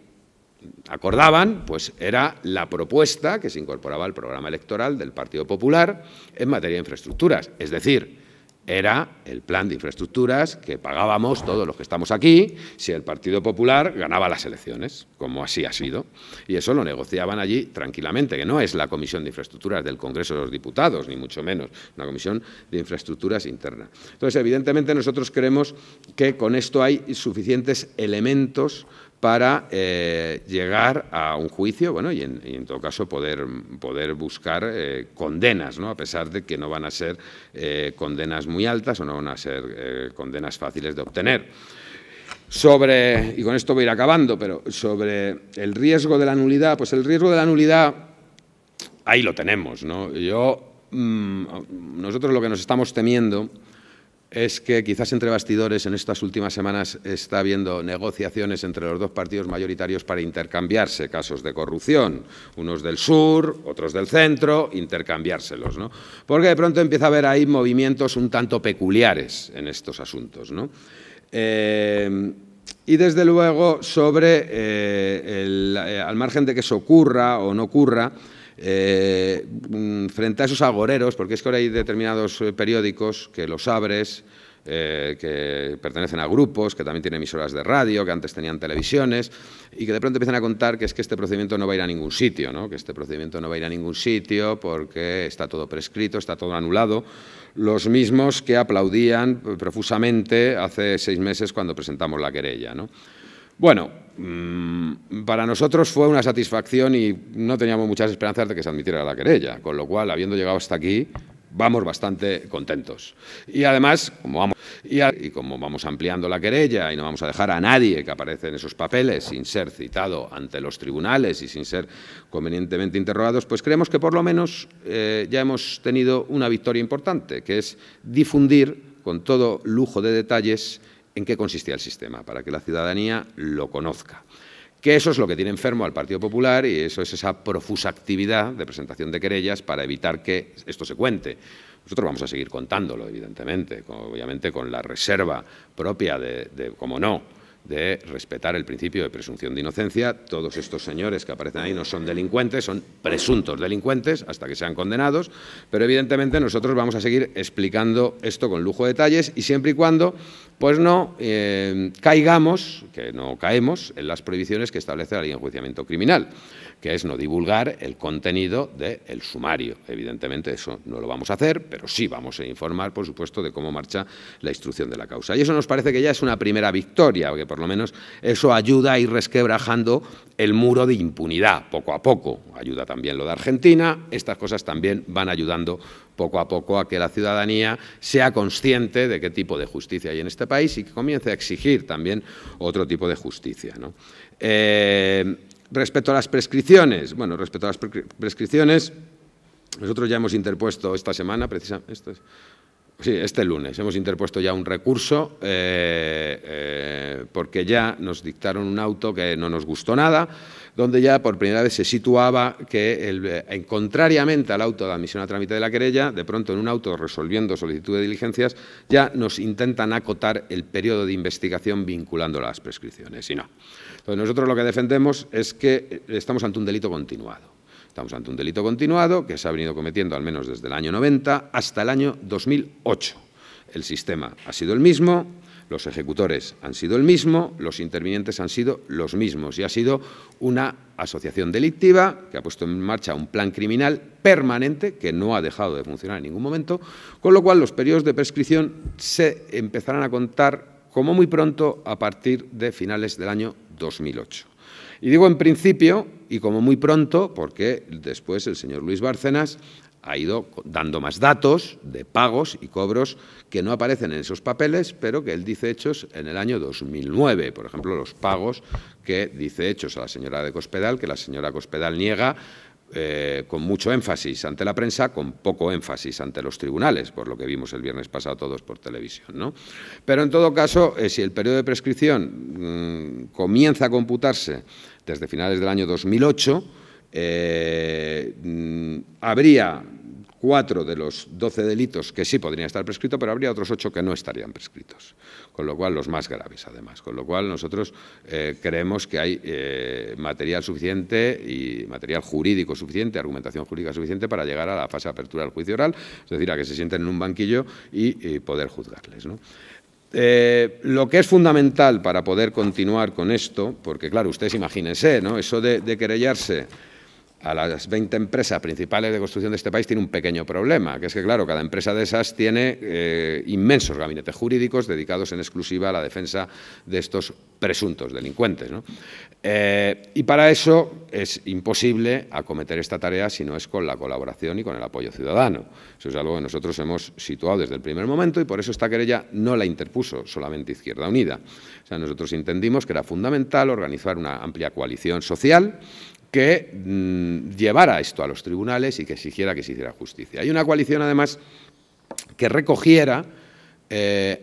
acordaban, pues era la propuesta que se incorporaba al programa electoral del Partido Popular en materia de infraestructuras, es decir, era el plan de infraestructuras que pagábamos todos los que estamos aquí si el Partido Popular ganaba las elecciones, como así ha sido. Y eso lo negociaban allí tranquilamente, que no es la Comisión de Infraestructuras del Congreso de los Diputados, ni mucho menos, una Comisión de Infraestructuras interna. Entonces, evidentemente, nosotros creemos que con esto hay suficientes elementos para llegar a un juicio, bueno, y en todo caso poder buscar condenas, ¿no? A pesar de que no van a ser condenas muy altas o no van a ser condenas fáciles de obtener. Y con esto voy a ir acabando, pero sobre el riesgo de la nulidad, pues el riesgo de la nulidad, ahí lo tenemos, ¿no? Nosotros lo que nos estamos temiendo es que quizás entre bastidores en estas últimas semanas está habiendo negociaciones entre los dos partidos mayoritarios para intercambiarse casos de corrupción, unos del sur, otros del centro, intercambiárselos, ¿no? Porque de pronto empieza a haber ahí movimientos un tanto peculiares en estos asuntos, ¿no? Y desde luego al margen de que eso ocurra o no ocurra, frente a esos agoreros, porque es que ahora hay determinados periódicos que los abres, que pertenecen a grupos, que también tienen emisoras de radio, que antes tenían televisiones, y que de pronto empiezan a contar que es que este procedimiento no va a ir a ningún sitio, ¿no? Que este procedimiento no va a ir a ningún sitio porque está todo prescrito, está todo anulado. Los mismos que aplaudían profusamente hace 6 meses cuando presentamos la querella, ¿no? Bueno, para nosotros fue una satisfacción y no teníamos muchas esperanzas de que se admitiera la querella, con lo cual, habiendo llegado hasta aquí, vamos bastante contentos. Y además, como vamos ampliando la querella y no vamos a dejar a nadie que aparece en esos papeles sin ser citado ante los tribunales y sin ser convenientemente interrogados, pues creemos que por lo menos ya hemos tenido una victoria importante, que es difundir con todo lujo de detalles en qué consistía el sistema, para que la ciudadanía lo conozca. Que eso es lo que tiene enfermo al Partido Popular y eso es esa profusa actividad de presentación de querellas para evitar que esto se cuente. Nosotros vamos a seguir contándolo, evidentemente, obviamente con la reserva propia como no, de respetar el principio de presunción de inocencia. Todos estos señores que aparecen ahí no son delincuentes, son presuntos delincuentes hasta que sean condenados, pero evidentemente nosotros vamos a seguir explicando esto con lujo de detalles y siempre y cuando pues no caigamos, que no caemos, en las prohibiciones que establece la ley de enjuiciamiento criminal, que es no divulgar el contenido del sumario. Evidentemente eso no lo vamos a hacer, pero sí vamos a informar, por supuesto, de cómo marcha la instrucción de la causa. Y eso nos parece que ya es una primera victoria, porque por lo menos eso ayuda a ir resquebrajando el muro de impunidad poco a poco. Ayuda también lo de Argentina, estas cosas también van ayudando poco a poco a que la ciudadanía sea consciente de qué tipo de justicia hay en este país y que comience a exigir también otro tipo de justicia, ¿no? Respecto a las prescripciones, bueno, respecto a las prescripciones, nosotros ya hemos interpuesto esta semana, precisamente, este lunes, hemos interpuesto ya un recurso porque ya nos dictaron un auto que no nos gustó nada, donde ya por primera vez se situaba que, contrariamente al auto de admisión a trámite de la querella, de pronto en un auto resolviendo solicitud de diligencias ya nos intentan acotar el periodo de investigación vinculando las prescripciones, y no. Entonces nosotros lo que defendemos es que estamos ante un delito continuado. Estamos ante un delito continuado que se ha venido cometiendo al menos desde el año 90 hasta el año 2008. El sistema ha sido el mismo, los ejecutores han sido el mismo, los intervinientes han sido los mismos y ha sido una asociación delictiva que ha puesto en marcha un plan criminal permanente que no ha dejado de funcionar en ningún momento, con lo cual los periodos de prescripción se empezarán a contar como muy pronto a partir de finales del año 2008. Y digo en principio y como muy pronto porque después el señor Luis Bárcenas ha ido dando más datos de pagos y cobros que no aparecen en esos papeles, pero que él dice hechos en el año 2009. Por ejemplo, los pagos que dice hechos a la señora de Cospedal, que la señora Cospedal niega con mucho énfasis ante la prensa, con poco énfasis ante los tribunales, por lo que vimos el viernes pasado todos por televisión, ¿no? Pero, en todo caso, si el periodo de prescripción comienza a computarse desde finales del año 2008, habría 4 de los 12 delitos que sí podrían estar prescritos, pero habría otros 8 que no estarían prescritos, con lo cual los más graves además, con lo cual nosotros creemos que hay material suficiente y material jurídico suficiente, argumentación jurídica suficiente para llegar a la fase de apertura del juicio oral, es decir, a que se sienten en un banquillo y poder juzgarles, ¿no? Lo que es fundamental para poder continuar con esto, porque claro, ustedes imagínense, ¿no? Eso de querellarse a las 20 empresas principales de construcción de este país tiene un pequeño problema, que es que, claro, cada empresa de esas tiene inmensos gabinetes jurídicos dedicados en exclusiva a la defensa de estos presuntos delincuentes, ¿no? Y para eso es imposible acometer esta tarea si no es con la colaboración y con el apoyo ciudadano. Eso es algo que nosotros hemos situado desde el primer momento y por eso esta querella no la interpuso solamente Izquierda Unida. O sea, nosotros entendimos que era fundamental organizar una amplia coalición social que llevara esto a los tribunales y que exigiera que se hiciera justicia. Hay una coalición, además, que recogiera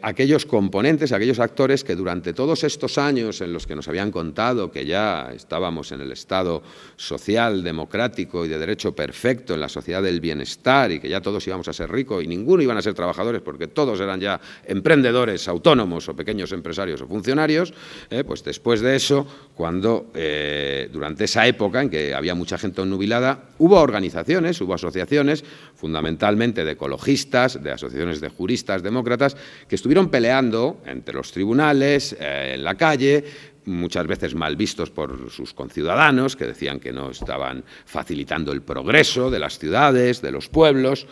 aquellos componentes, aquellos actores que durante todos estos años en los que nos habían contado que ya estábamos en el Estado social, democrático y de derecho perfecto, en la sociedad del bienestar y que ya todos íbamos a ser ricos y ninguno iban a ser trabajadores porque todos eran ya emprendedores, autónomos o pequeños empresarios o funcionarios, pues después de eso, cuando durante esa época en que había mucha gente obnubilada, hubo organizaciones, hubo asociaciones, fundamentalmente de ecologistas, de asociaciones de juristas, demócratas, que estuvieron peleando entre los tribunales, en la calle, muchas veces mal vistos por sus conciudadanos, que decían que no estaban facilitando el progreso de las ciudades, de los pueblos,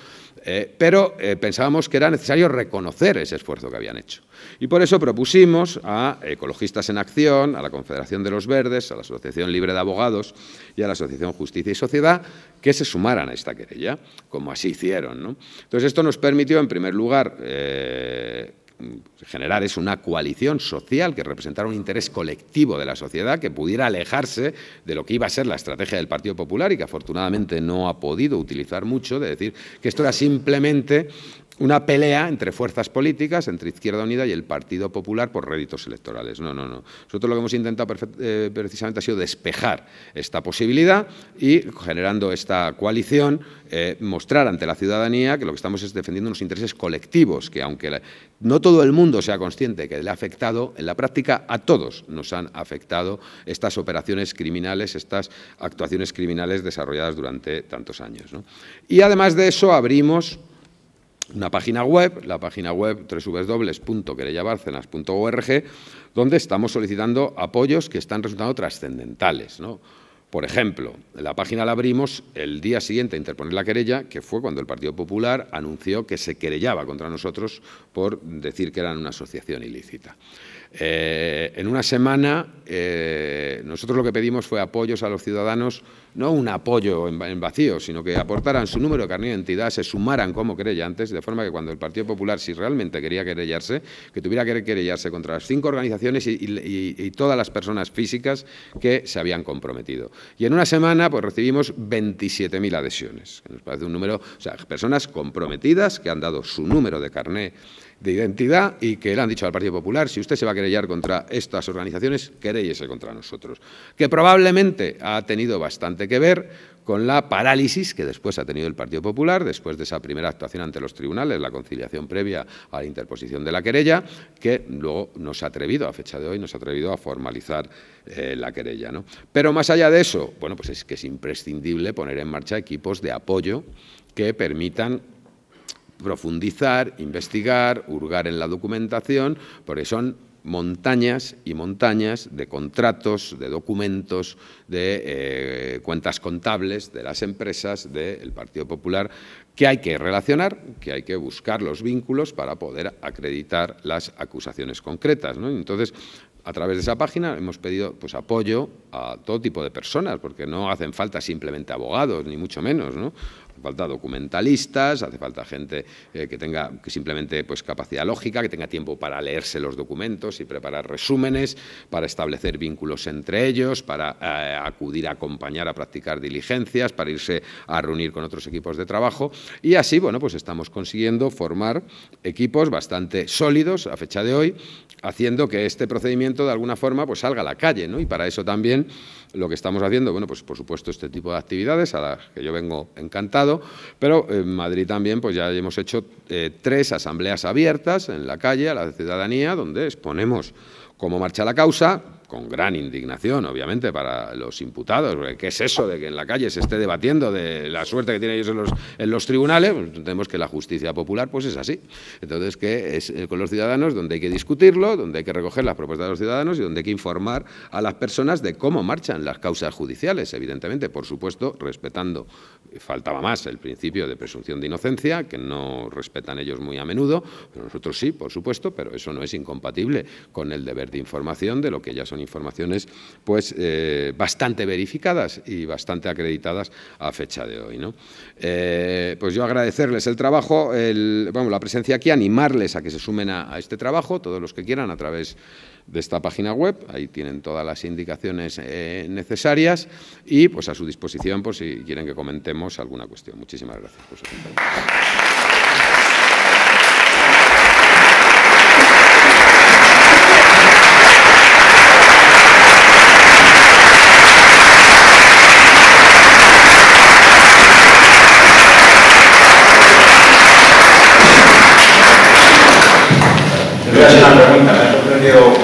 pero pensábamos que era necesario reconocer ese esfuerzo que habían hecho. Y por eso propusimos a Ecologistas en Acción, a la Confederación de los Verdes, a la Asociación Libre de Abogados y a la Asociación Justicia y Sociedad que se sumaran a esta querella, como así hicieron, ¿no? Entonces, esto nos permitió, en primer lugar, generar una coalición social que representara un interés colectivo de la sociedad, que pudiera alejarse de lo que iba a ser la estrategia del Partido Popular y que afortunadamente no ha podido utilizar mucho, de decir que esto era simplemente una pelea entre fuerzas políticas, entre Izquierda Unida y el Partido Popular por réditos electorales. No, no, no. Nosotros lo que hemos intentado precisamente ha sido despejar esta posibilidad y, generando esta coalición, mostrar ante la ciudadanía que lo que estamos es defendiendo unos intereses colectivos, que aunque no todo el mundo sea consciente que le ha afectado, en la práctica a todos nos han afectado estas operaciones criminales, estas actuaciones criminales desarrolladas durante tantos años, ¿no? Y además de eso abrimos una página web, la página web www.querellabárcenas.org, donde estamos solicitando apoyos que están resultando trascendentales, ¿no? Por ejemplo, la página la abrimos el día siguiente a interponer la querella, que fue cuando el Partido Popular anunció que se querellaba contra nosotros por decir que eran una asociación ilícita. En una semana, nosotros lo que pedimos fue apoyos a los ciudadanos, no un apoyo en vacío, sino que aportaran su número de carnet de identidad, se sumaran como querellantes, de forma que cuando el Partido Popular, si realmente quería querellarse, que tuviera que querellarse contra las 5 organizaciones y todas las personas físicas que se habían comprometido. Y en una semana pues recibimos 27.000 adhesiones, que nos parece un número, o sea, personas comprometidas que han dado su número de carnet de identidad y que le han dicho al Partido Popular: si usted se va a querellar contra estas organizaciones, queréllese contra nosotros. Que probablemente ha tenido bastante que ver con la parálisis que después ha tenido el Partido Popular, después de esa primera actuación ante los tribunales, la conciliación previa a la interposición de la querella, que luego no se ha atrevido, a fecha de hoy, no se ha atrevido a formalizar la querella, ¿no? Pero más allá de eso, bueno, pues es que es imprescindible poner en marcha equipos de apoyo que permitan profundizar, investigar, hurgar en la documentación, porque son montañas y montañas de contratos, de documentos, de cuentas contables de las empresas del Partido Popular que hay que relacionar, que hay que buscar los vínculos para poder acreditar las acusaciones concretas, ¿no? Entonces, a través de esa página hemos pedido pues, apoyo a todo tipo de personas, porque no hacen falta simplemente abogados, ni mucho menos, ¿no? Hace falta documentalistas, hace falta gente que tenga simplemente pues, capacidad lógica, que tenga tiempo para leerse los documentos y preparar resúmenes, para establecer vínculos entre ellos, para acudir a acompañar, a practicar diligencias, para irse a reunir con otros equipos de trabajo. Y así, bueno, pues estamos consiguiendo formar equipos bastante sólidos a fecha de hoy, haciendo que este procedimiento de alguna forma pues salga a la calle, ¿no? Y para eso también lo que estamos haciendo, bueno, pues por supuesto este tipo de actividades a las que yo vengo encantado, pero en Madrid también pues ya hemos hecho 3 asambleas abiertas en la calle a la ciudadanía donde exponemos cómo marcha la causa, con gran indignación, obviamente, para los imputados, porque ¿qué es eso de que en la calle se esté debatiendo de la suerte que tienen ellos en los tribunales? Pues entendemos que la justicia popular pues es así. Entonces, que es con los ciudadanos donde hay que discutirlo, donde hay que recoger las propuestas de los ciudadanos y donde hay que informar a las personas de cómo marchan las causas judiciales, evidentemente, por supuesto, respetando, faltaba más, el principio de presunción de inocencia, que no respetan ellos muy a menudo, pero nosotros sí, por supuesto, pero eso no es incompatible con el deber de información de lo que ya son informaciones pues bastante verificadas y bastante acreditadas a fecha de hoy, ¿no? Pues yo agradecerles el trabajo, la presencia aquí, animarles a que se sumen a este trabajo, todos los que quieran, a través de esta página web, ahí tienen todas las indicaciones necesarias y pues a su disposición por si quieren que comentemos alguna cuestión. Muchísimas gracias por su atención. Voy a hacer una pregunta, me ha sorprendido.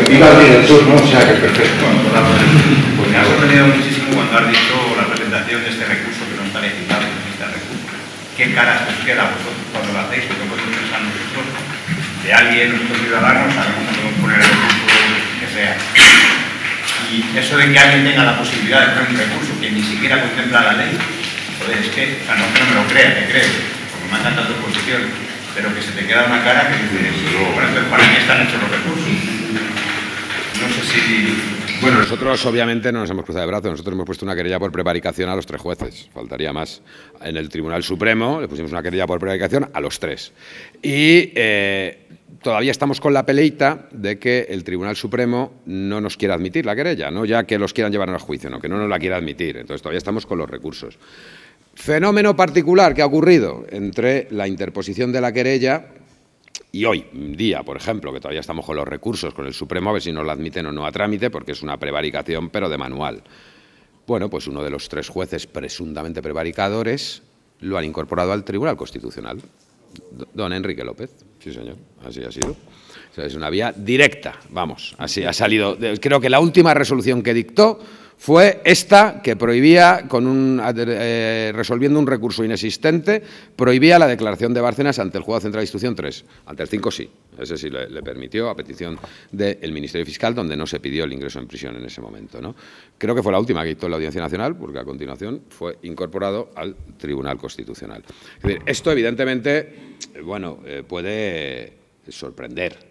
Iba a abrir el turno, o sea que perfecto. Pues me ha sorprendido muchísimo cuando has dicho la presentación de este recurso que no está legislado en este recurso. ¿Qué caras os queda vosotros cuando lo hacéis? Porque podemos pensar nosotros de alguien, nosotros ciudadanos, sabemos que podemos poner el recurso que sea. Y eso de que alguien tenga la posibilidad de poner un recurso que ni siquiera contempla la ley, joder, es que, o sea, no que no me lo crea, que creo, porque me han tantas posiciones. Pero que se te queda una cara que dices, bueno, ¿para qué están hechos los recursos? No sé si... Bueno, nosotros obviamente no nos hemos cruzado de brazos, nosotros hemos puesto una querella por prevaricación a los 3 jueces, faltaría más. En el Tribunal Supremo le pusimos una querella por prevaricación a los 3. Y todavía estamos con la peleita de que el Tribunal Supremo no nos quiera admitir la querella, no ya que los quieran llevar a juicio, no, que no nos la quiera admitir. Entonces todavía estamos con los recursos. Fenómeno particular que ha ocurrido entre la interposición de la querella y hoy día, por ejemplo, que todavía estamos con los recursos con el Supremo, a ver si nos la admiten o no a trámite, porque es una prevaricación, pero de manual. Bueno, pues uno de los 3 jueces presuntamente prevaricadores lo han incorporado al Tribunal Constitucional, don Enrique López. Sí, señor, así ha sido. O sea, es una vía directa, vamos, así ha salido. Creo que la última resolución que dictó fue esta, que prohibía, resolviendo un recurso inexistente, prohibía la declaración de Bárcenas ante el Juzgado Central de Instrucción 3. Ante el 5 sí, ese sí le permitió a petición del Ministerio Fiscal, donde no se pidió el ingreso en prisión en ese momento, ¿no? Creo que fue la última que dictó la Audiencia Nacional, porque a continuación fue incorporado al Tribunal Constitucional. Es decir, esto evidentemente, bueno, puede sorprender.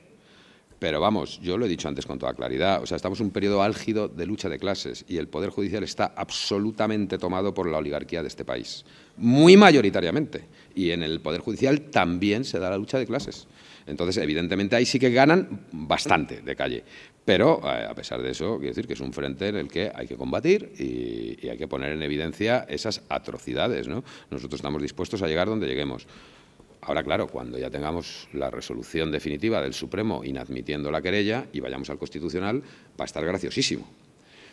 Pero vamos, yo lo he dicho antes con toda claridad, o sea, estamos en un periodo álgido de lucha de clases y el Poder Judicial está absolutamente tomado por la oligarquía de este país, muy mayoritariamente, y en el Poder Judicial también se da la lucha de clases. Entonces, evidentemente, ahí sí que ganan bastante de calle, pero a pesar de eso, quiero decir que es un frente en el que hay que combatir y hay que poner en evidencia esas atrocidades, ¿no? Nosotros estamos dispuestos a llegar donde lleguemos. Ahora, claro, cuando ya tengamos la resolución definitiva del Supremo inadmitiendo la querella y vayamos al Constitucional, va a estar graciosísimo.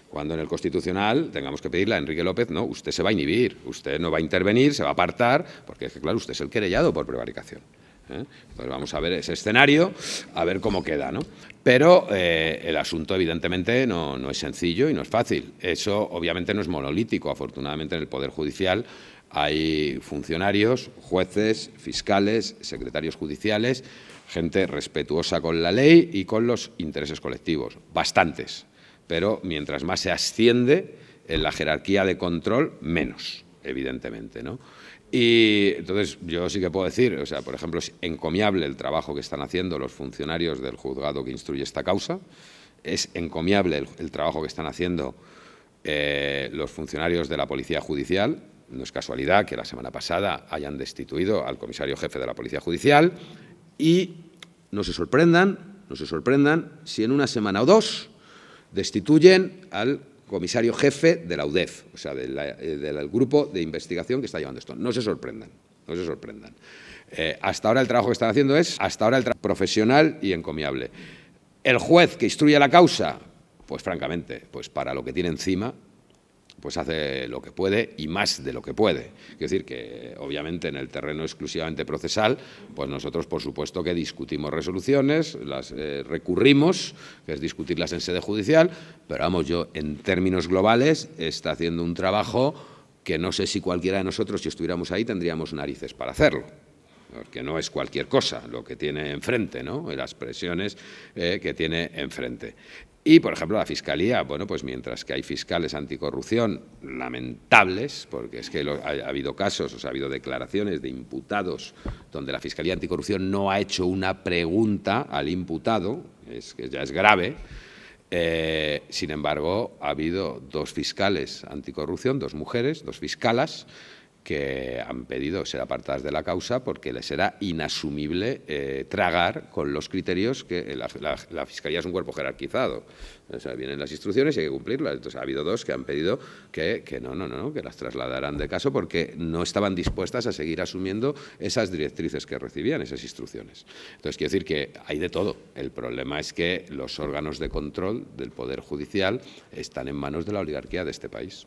Cuando en el Constitucional tengamos que pedirle a Enrique López, no, usted se va a inhibir, usted no va a intervenir, se va a apartar, porque es que, claro, usted es el querellado por prevaricación. Entonces vamos a ver ese escenario, a ver cómo queda, ¿no? Pero el asunto, evidentemente, no es sencillo y no es fácil. Eso, obviamente, no es monolítico. Afortunadamente, en el Poder Judicial hay funcionarios, jueces, fiscales, secretarios judiciales, gente respetuosa con la ley y con los intereses colectivos, bastantes, pero mientras más se asciende en la jerarquía de control, menos, evidentemente, ¿no? Y entonces yo sí que puedo decir, o sea, por ejemplo, es encomiable el trabajo que están haciendo los funcionarios del juzgado que instruye esta causa, es encomiable el trabajo que están haciendo los funcionarios de la Policía Judicial, no es casualidad que la semana pasada hayan destituido al comisario jefe de la Policía Judicial y no se sorprendan si en una semana o dos destituyen al comisario jefe de la UDEF, o sea, del grupo de investigación que está llevando esto. No se sorprendan. Hasta ahora el trabajo que están haciendo es profesional y encomiable. El juez que instruye la causa, pues francamente, pues para lo que tiene encima, pues hace lo que puede y más de lo que puede. Es decir, que obviamente en el terreno exclusivamente procesal, pues nosotros por supuesto que discutimos resoluciones, las recurrimos, que es discutirlas en sede judicial, pero vamos, yo en términos globales está haciendo un trabajo que no sé si cualquiera de nosotros, si estuviéramos ahí, tendríamos narices para hacerlo. Porque no es cualquier cosa lo que tiene enfrente, ¿no? Y las presiones que tiene enfrente. Y, por ejemplo, la Fiscalía, bueno, pues mientras que hay fiscales anticorrupción lamentables, porque es que ha habido casos, o sea, ha habido declaraciones de imputados donde la Fiscalía Anticorrupción no ha hecho una pregunta al imputado, que ya es grave. Sin embargo, ha habido 2 fiscales anticorrupción, 2 mujeres, 2 fiscalas, que han pedido ser apartadas de la causa porque les era inasumible tragar con los criterios que la Fiscalía es un cuerpo jerarquizado. O sea, vienen las instrucciones y hay que cumplirlas. Entonces, ha habido 2 que han pedido que no, que las trasladaran de caso porque no estaban dispuestas a seguir asumiendo esas directrices que recibían, esas instrucciones. Entonces, quiero decir que hay de todo. El problema es que los órganos de control del Poder Judicial están en manos de la oligarquía de este país.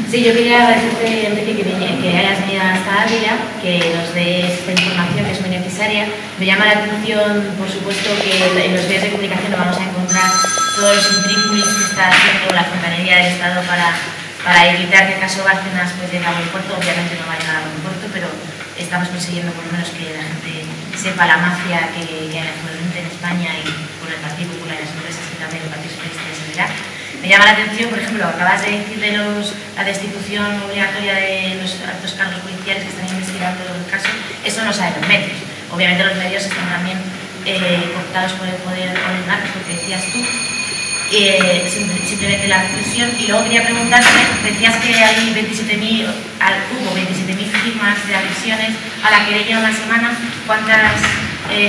Sí, yo quería agradecerte, Enrique, que hayas venido hasta Ávila, que nos des esta información que es muy necesaria. Me llama la atención, por supuesto, que en los medios de comunicación no vamos a encontrar todos los intrínculos que está haciendo la Fontanería del Estado para evitar que el caso Bárcenas pues, llegue a buen puerto. Obviamente no va a llegar a buen puerto, pero estamos consiguiendo por lo menos que la gente sepa la mafia que hay actualmente en España y por el Partido Popular y las empresas que también el Partido Socialista de Seguridad. Me llama la atención, por ejemplo, acabas de decir de la destitución obligatoria de los altos cargos policiales que están investigando el caso. Eso no saben los medios. Obviamente los medios están también cooptados por el poder oligarca, porque decías tú, simplemente la reflexión. Y luego quería preguntarte, decías que hay hubo 27.000 firmas de adhesiones a la querella una semana. ¿Cuántas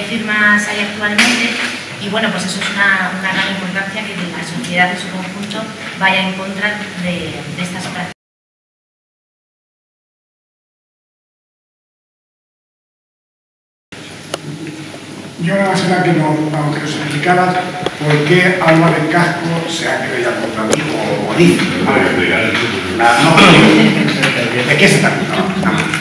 firmas hay actualmente? Y bueno, pues eso es una gran importancia que la sociedad en su conjunto vaya en contra de estas prácticas. Yo nada más era que nos explicaras por qué Álvarez Casco se ha querellado contra mí o dice. ¿De qué se está hablando?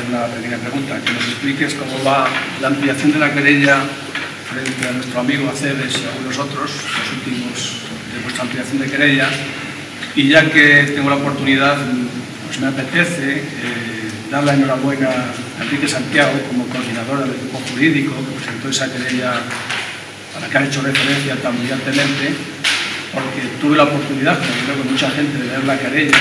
Una pequeña pregunta, que nos expliques cómo va la ampliación de la querella frente a nuestro amigo Aceves y algunos otros, los últimos de vuestra ampliación de querella, y ya que tengo la oportunidad, pues me apetece dar la enhorabuena a Enrique Santiago como coordinadora del grupo jurídico que presentó esa querella a la que ha hecho referencia tan brillantemente, porque tuve la oportunidad, como creo que mucha gente, de leer la querella.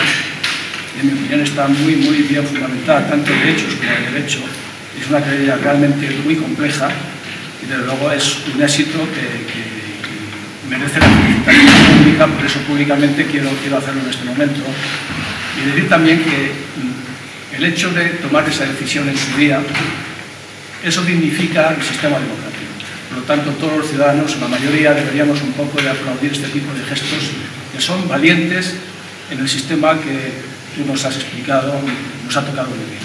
En mi opinión está muy bien fundamentada, tanto en hechos como en derecho. Es una querella realmente muy compleja y desde luego es un éxito que merece la felicitación pública, por eso públicamente quiero hacerlo en este momento. Y decir también que el hecho de tomar esa decisión en su día, eso dignifica el sistema democrático. Por lo tanto, todos los ciudadanos, la mayoría, deberíamos un poco de aplaudir este tipo de gestos que son valientes en el sistema que tú nos has explicado, nos ha tocado vivir.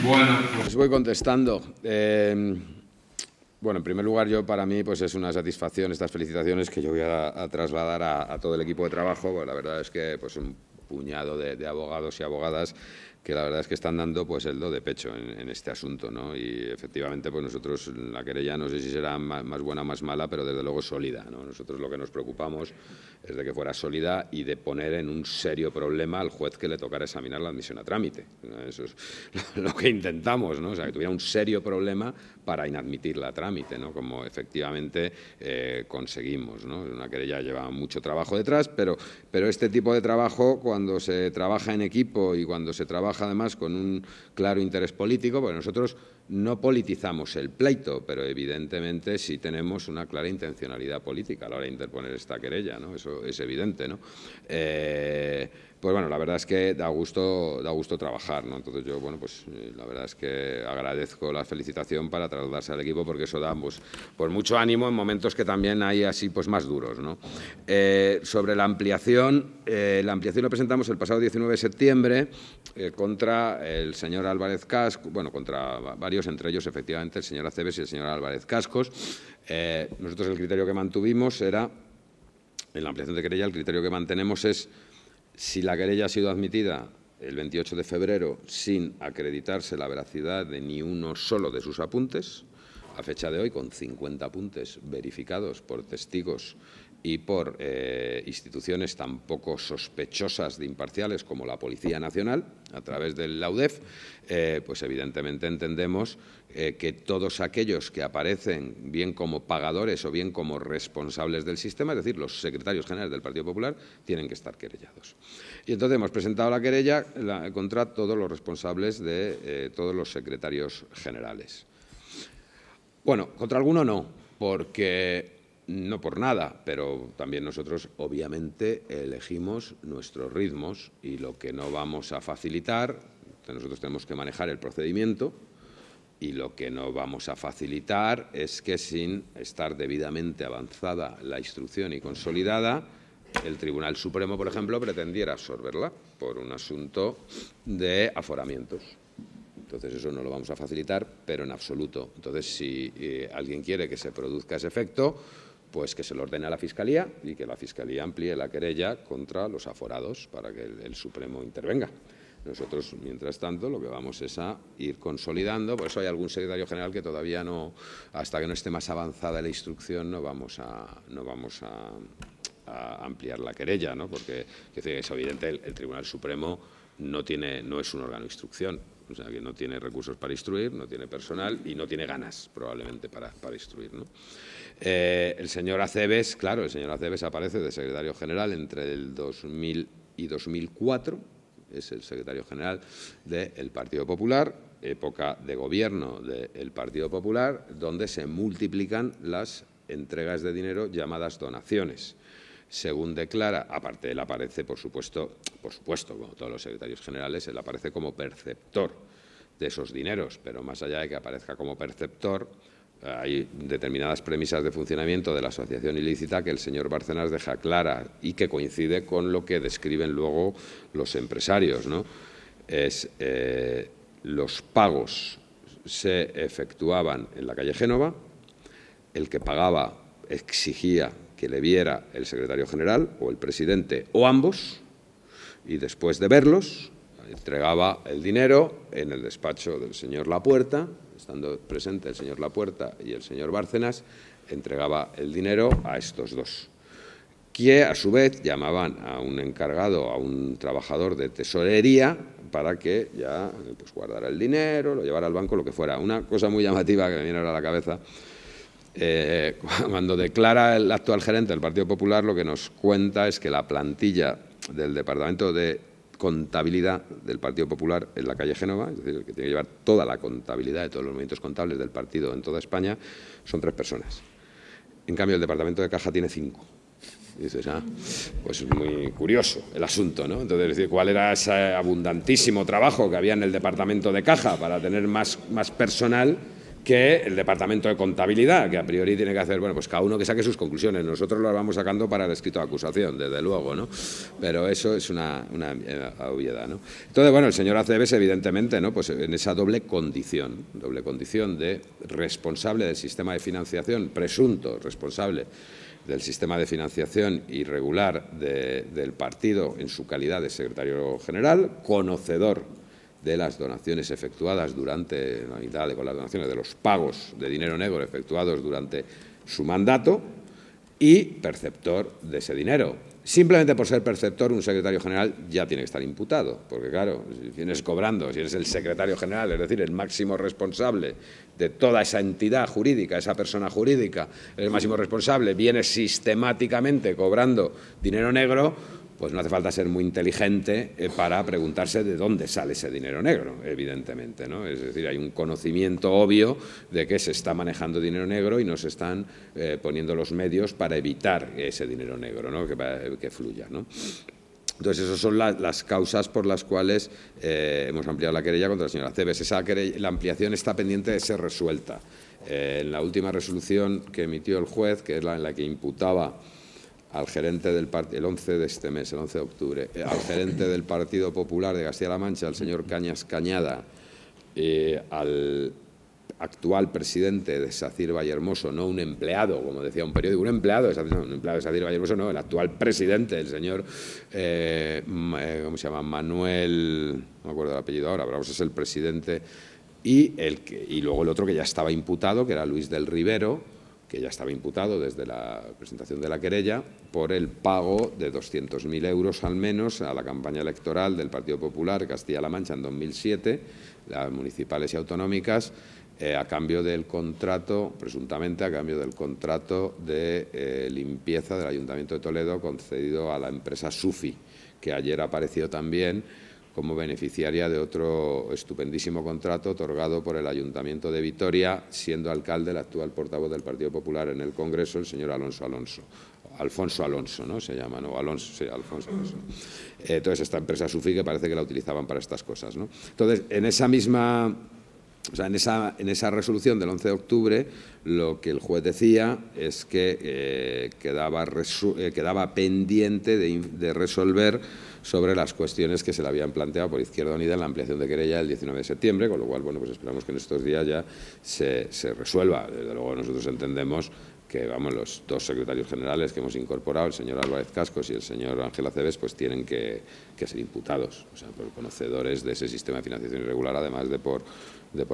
Bueno, pues voy contestando. Bueno, en primer lugar, para mí pues es una satisfacción estas felicitaciones que yo voy a trasladar a todo el equipo de trabajo. Pues la verdad es que pues un puñado de abogados y abogadas que la verdad es que están dando pues el do de pecho en este asunto, ¿no? Y efectivamente pues nosotros la querella no sé si será más buena o más mala, pero desde luego sólida, ¿no? Nosotros lo que nos preocupamos es de que fuera sólida y de poner en un serio problema al juez que le tocara examinar la admisión a trámite, ¿no? Eso es lo que intentamos, ¿no? O sea, que tuviera un serio problema para inadmitirla a trámite, ¿no? Como efectivamente conseguimos, ¿no? Una querella lleva mucho trabajo detrás, pero este tipo de trabajo, cuando se trabaja en equipo y cuando se trabaja además con un claro interés político, porque nosotros no politizamos el pleito, pero evidentemente sí tenemos una clara intencionalidad política a la hora de interponer esta querella, ¿no? Eso es evidente, ¿no? Pues bueno, la verdad es que da gusto trabajar, ¿no? Entonces yo, bueno, pues la verdad es que agradezco la felicitación para trasladarse al equipo, porque eso da pues mucho ánimo en momentos que también hay así pues más duros, ¿no? Sobre la ampliación lo presentamos el pasado 19 de septiembre contra el señor Álvarez Cascos, bueno, contra varios, entre ellos efectivamente el señor Aceves y el señor Álvarez Cascos. Nosotros el criterio que mantuvimos era, en la ampliación de querella, el criterio que mantenemos es: si la querella ha sido admitida el 28 de febrero sin acreditarse la veracidad de ni uno solo de sus apuntes, a fecha de hoy con 50 apuntes verificados por testigos y por instituciones tan poco sospechosas de imparciales como la Policía Nacional, a través del LAUDEF, pues evidentemente entendemos que todos aquellos que aparecen bien como pagadores o bien como responsables del sistema, es decir, los secretarios generales del Partido Popular, tienen que estar querellados. Y entonces hemos presentado la querella contra todos los responsables de todos los secretarios generales. Bueno, contra alguno no, porque no por nada, pero también nosotros obviamente elegimos nuestros ritmos y lo que no vamos a facilitar, nosotros tenemos que manejar el procedimiento, y lo que no vamos a facilitar es que, sin estar debidamente avanzada la instrucción y consolidada, el Tribunal Supremo, por ejemplo, pretendiera absorberla por un asunto de aforamientos. Entonces, eso no lo vamos a facilitar, pero en absoluto. Entonces, si alguien quiere que se produzca ese efecto, pues que se lo ordene a la Fiscalía y que la Fiscalía amplíe la querella contra los aforados para que el Supremo intervenga. Nosotros, mientras tanto, lo que vamos es a ir consolidando. Por eso hay algún secretario general que todavía no, hasta que no esté más avanzada la instrucción, no vamos a ampliar la querella, ¿no? Porque es evidente, el Tribunal Supremo no es un órgano de instrucción, o sea, que no tiene recursos para instruir, no tiene personal y no tiene ganas, probablemente, para instruir, ¿no? El señor Aceves, claro, el señor Aceves aparece de secretario general entre el 2000 y 2004, es el secretario general del Partido Popular, época de gobierno del Partido Popular, donde se multiplican las entregas de dinero llamadas donaciones. Según declara, aparte él aparece, por supuesto, como todos los secretarios generales, él aparece como perceptor de esos dineros, pero más allá de que aparezca como perceptor, hay determinadas premisas de funcionamiento de la asociación ilícita que el señor Bárcenas deja clara y que coincide con lo que describen luego los empresarios, ¿no? Los pagos se efectuaban en la calle Génova, el que pagaba exigía que le viera el secretario general o el presidente o ambos, y después de verlos entregaba el dinero en el despacho del señor Lapuerta. Estando presente el señor Lapuerta y el señor Bárcenas, entregaba el dinero a estos dos, que a su vez llamaban a un encargado, a un trabajador de tesorería, para que ya pues guardara el dinero, lo llevara al banco, lo que fuera. Una cosa muy llamativa que me viene ahora a la cabeza, cuando declara el actual gerente del Partido Popular, lo que nos cuenta es que la plantilla del Departamento de Contabilidad del Partido Popular en la calle Génova, es decir, el que tiene que llevar toda la contabilidad de todos los movimientos contables del partido en toda España, son 3 personas. En cambio, el Departamento de Caja tiene 5. Y dices, pues es muy curioso el asunto, ¿no? Entonces, es decir, ¿cuál era ese abundantísimo trabajo que había en el Departamento de Caja para tener más personal que el Departamento de Contabilidad, que a priori tiene que hacer, bueno, pues cada uno que saque sus conclusiones. Nosotros las vamos sacando para el escrito de acusación, desde luego, ¿no? Pero eso es una obviedad, ¿no? Entonces, bueno, el señor Aceves, evidentemente, ¿no? Pues en esa doble condición de responsable del sistema de financiación, presunto responsable del sistema de financiación irregular del partido en su calidad de secretario general, conocedor de las donaciones efectuadas durante la mitad con las donaciones de los pagos de dinero negro efectuados durante su mandato y perceptor de ese dinero. Simplemente por ser perceptor, un secretario general ya tiene que estar imputado, porque claro, si vienes cobrando, si eres el secretario general, es decir, el máximo responsable de toda esa entidad jurídica, esa persona jurídica, el máximo responsable, vienes sistemáticamente cobrando dinero negro, pues no hace falta ser muy inteligente para preguntarse de dónde sale ese dinero negro, evidentemente, ¿no? Es decir, hay un conocimiento obvio de que se está manejando dinero negro y no se están poniendo los medios para evitar ese dinero negro, ¿no? que fluya, ¿no? Entonces, esas son las causas por las cuales hemos ampliado la querella contra la señora Acebes. La ampliación está pendiente de ser resuelta. En la última resolución que emitió el juez, que es en la que imputaba al gerente del partido, el 11 de este mes, el 11 de octubre, al gerente del Partido Popular de Castilla-La Mancha, al señor Cañas Cañada, al actual presidente de SACIR Vallehermoso, no un empleado, como decía un periódico, un empleado de SACIR Vallehermoso, no, el actual presidente, el señor, ¿cómo se llama? Manuel, no me acuerdo del apellido ahora, pero es el presidente, y luego el otro que ya estaba imputado, que era Luis del Rivero, que ya estaba imputado desde la presentación de la querella por el pago de 200.000 euros al menos a la campaña electoral del Partido Popular de Castilla-La Mancha en 2007, las municipales y autonómicas, a cambio del contrato, presuntamente a cambio del contrato de limpieza del Ayuntamiento de Toledo concedido a la empresa Sufi, que ayer apareció también como beneficiaria de otro estupendísimo contrato otorgado por el Ayuntamiento de Vitoria, siendo alcalde el actual portavoz del Partido Popular en el Congreso, el señor Alfonso Alonso, ¿no? Se llama, ¿no? Alfonso Alonso. Entonces, esta empresa Sufi que parece que la utilizaban para estas cosas, ¿no? Entonces, en esa misma... O sea, en esa resolución del 11 de octubre, lo que el juez decía es que quedaba pendiente de resolver sobre las cuestiones que se le habían planteado por Izquierda Unida en la ampliación de querella el 19 de septiembre, con lo cual, bueno, pues esperamos que en estos días ya se resuelva. Desde luego nosotros entendemos que, vamos, los dos secretarios generales que hemos incorporado, el señor Álvarez Cascos y el señor Ángel Acebes, pues tienen que ser imputados, o sea, por conocedores de ese sistema de financiación irregular, además de por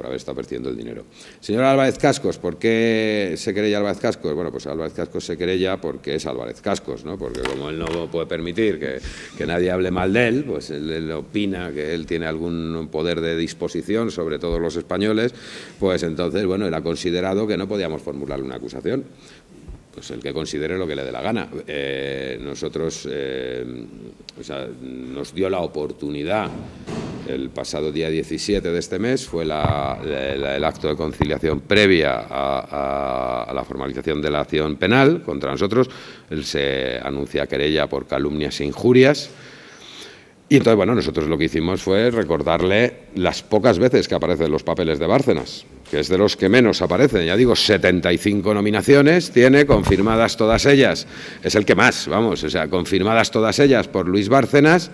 haber estado percibiendo el dinero. Señor Álvarez Cascos, ¿por qué se querella Álvarez Cascos? Bueno, pues Álvarez Cascos se querella porque es Álvarez Cascos, ¿no? Porque como él no puede permitir que nadie hable mal de él, pues él opina que él tiene algún poder de disposición sobre todos los españoles, pues entonces, bueno, él ha considerado que no podíamos formularle una acusación. Pues el que considere lo que le dé la gana. Nosotros, o sea, nos dio la oportunidad, el pasado día 17 de este mes, fue el acto de conciliación previa a la formalización de la acción penal contra nosotros. Él se anuncia querella por calumnias e injurias. Y entonces, bueno, nosotros lo que hicimos fue recordarle las pocas veces que aparecen los papeles de Bárcenas, que es de los que menos aparecen. Ya digo, 75 nominaciones, tiene confirmadas todas ellas. Es el que más, vamos, o sea, confirmadas todas ellas por Luis Bárcenas.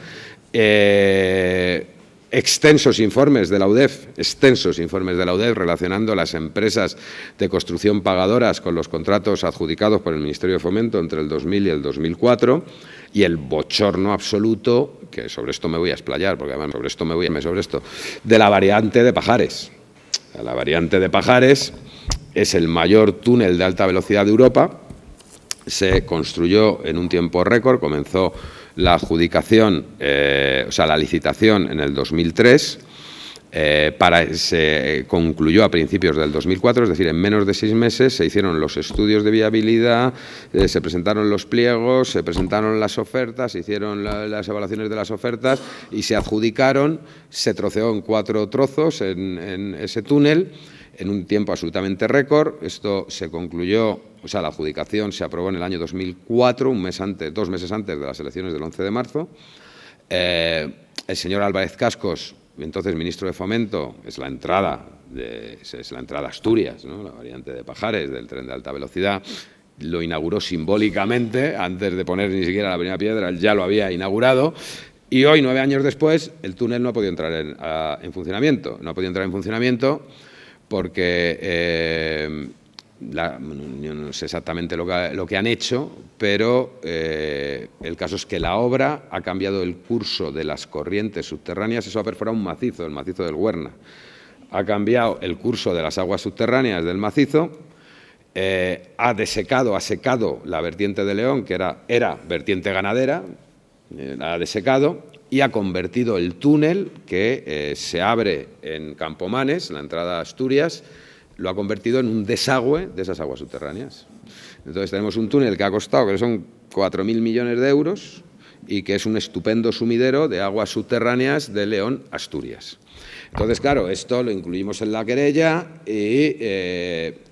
Extensos informes de la UDEF relacionando las empresas de construcción pagadoras con los contratos adjudicados por el Ministerio de Fomento entre el 2000 y el 2004, y el bochorno absoluto, que sobre esto me voy a explayar, porque además sobre esto, de la variante de Pajares. La variante de Pajares es el mayor túnel de alta velocidad de Europa, se construyó en un tiempo récord, comenzó la adjudicación, o sea, la licitación en el 2003, se concluyó a principios del 2004, es decir, en menos de 6 meses se hicieron los estudios de viabilidad, se presentaron los pliegos, se presentaron las ofertas, se hicieron las evaluaciones de las ofertas y se adjudicaron. Se troceó en 4 trozos en ese túnel en un tiempo absolutamente récord. Esto se concluyó, o sea, la adjudicación se aprobó en el año 2004, 2 meses antes de las elecciones del 11 de marzo. El señor Álvarez Cascos, entonces ministro de Fomento, es la entrada a Asturias, ¿no? La variante de Pajares del tren de alta velocidad. Lo inauguró simbólicamente, antes de poner ni siquiera la primera piedra, él ya lo había inaugurado. Y hoy, 9 años después, el túnel no ha podido entrar en funcionamiento. No ha podido entrar en funcionamiento porque yo no sé exactamente lo que han hecho, pero el caso es que la obra ha cambiado el curso de las corrientes subterráneas. Eso ha perforado un macizo, el macizo del Huerna. Ha cambiado el curso de las aguas subterráneas del macizo, ha secado la vertiente de León, que era vertiente ganadera, la ha desecado, y ha convertido el túnel que se abre en Campomanes, la entrada a Asturias, lo ha convertido en un desagüe de esas aguas subterráneas. Entonces tenemos un túnel que ha costado, que son 4.000 millones de euros, y que es un estupendo sumidero de aguas subterráneas de León, Asturias. Entonces, claro, esto lo incluimos en la querella y,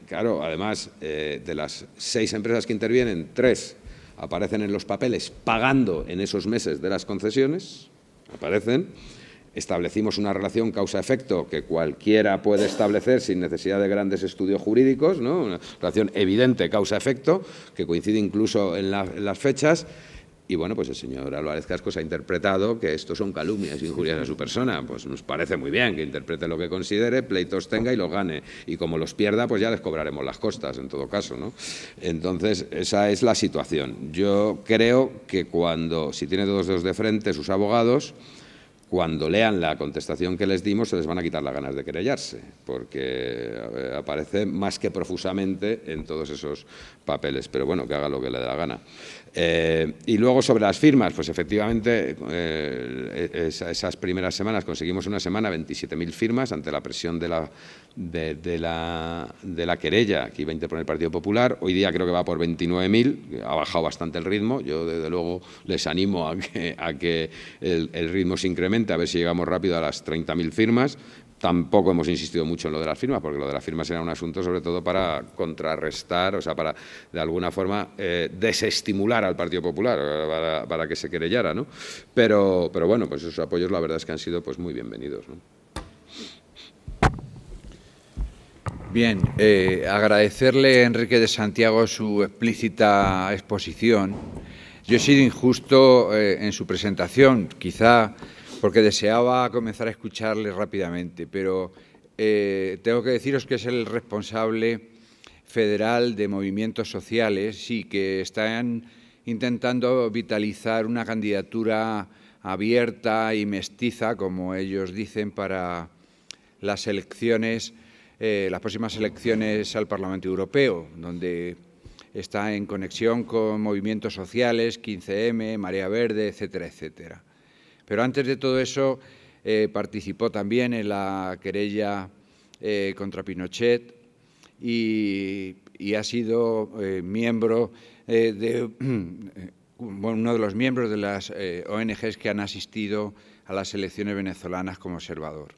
claro, además de las 6 empresas que intervienen, 3 aparecen en los papeles pagando en esos meses de las concesiones, aparecen. Establecimos una relación causa-efecto que cualquiera puede establecer sin necesidad de grandes estudios jurídicos, ¿no? Una relación evidente causa-efecto que coincide incluso en las fechas. Y bueno, pues el señor Álvarez Cascos ha interpretado que esto son calumnias e injurias a su persona. Pues nos parece muy bien que interprete lo que considere, pleitos tenga y los gane. Y como los pierda, pues ya les cobraremos las costas, en todo caso, ¿no? Entonces, esa es la situación. Yo creo que si tiene 2 dedos de frente sus abogados, cuando lean la contestación que les dimos, se les van a quitar las ganas de querellarse, porque aparece más que profusamente en todos esos papeles. Pero bueno, que haga lo que le dé la gana. Y luego sobre las firmas, pues efectivamente esas primeras semanas conseguimos una semana 27.000 firmas ante la presión de la querella que iba a interponer el Partido Popular. Hoy día creo que va por 29.000, ha bajado bastante el ritmo. Yo desde luego les animo a que el ritmo se incremente, a ver si llegamos rápido a las 30.000 firmas. Tampoco hemos insistido mucho en lo de las firmas, porque lo de las firmas era un asunto sobre todo para contrarrestar, o sea, para de alguna forma desestimular al Partido Popular, para que se querellara, ¿no? Pero bueno, pues esos apoyos la verdad es que han sido pues muy bienvenidos, ¿no? Bien, agradecerle a Enrique de Santiago su explícita exposición. Yo he sido injusto en su presentación, quizá porque deseaba comenzar a escucharle rápidamente, pero tengo que deciros que es el responsable federal de movimientos sociales, sí, que están intentando vitalizar una candidatura abierta y mestiza, como ellos dicen, para las elecciones, las próximas elecciones al Parlamento Europeo, donde está en conexión con movimientos sociales, 15M, Marea Verde, etcétera, etcétera. Pero antes de todo eso, participó también en la querella contra Pinochet y ha sido miembro uno de los miembros de las ONGs que han asistido a las elecciones venezolanas como observador.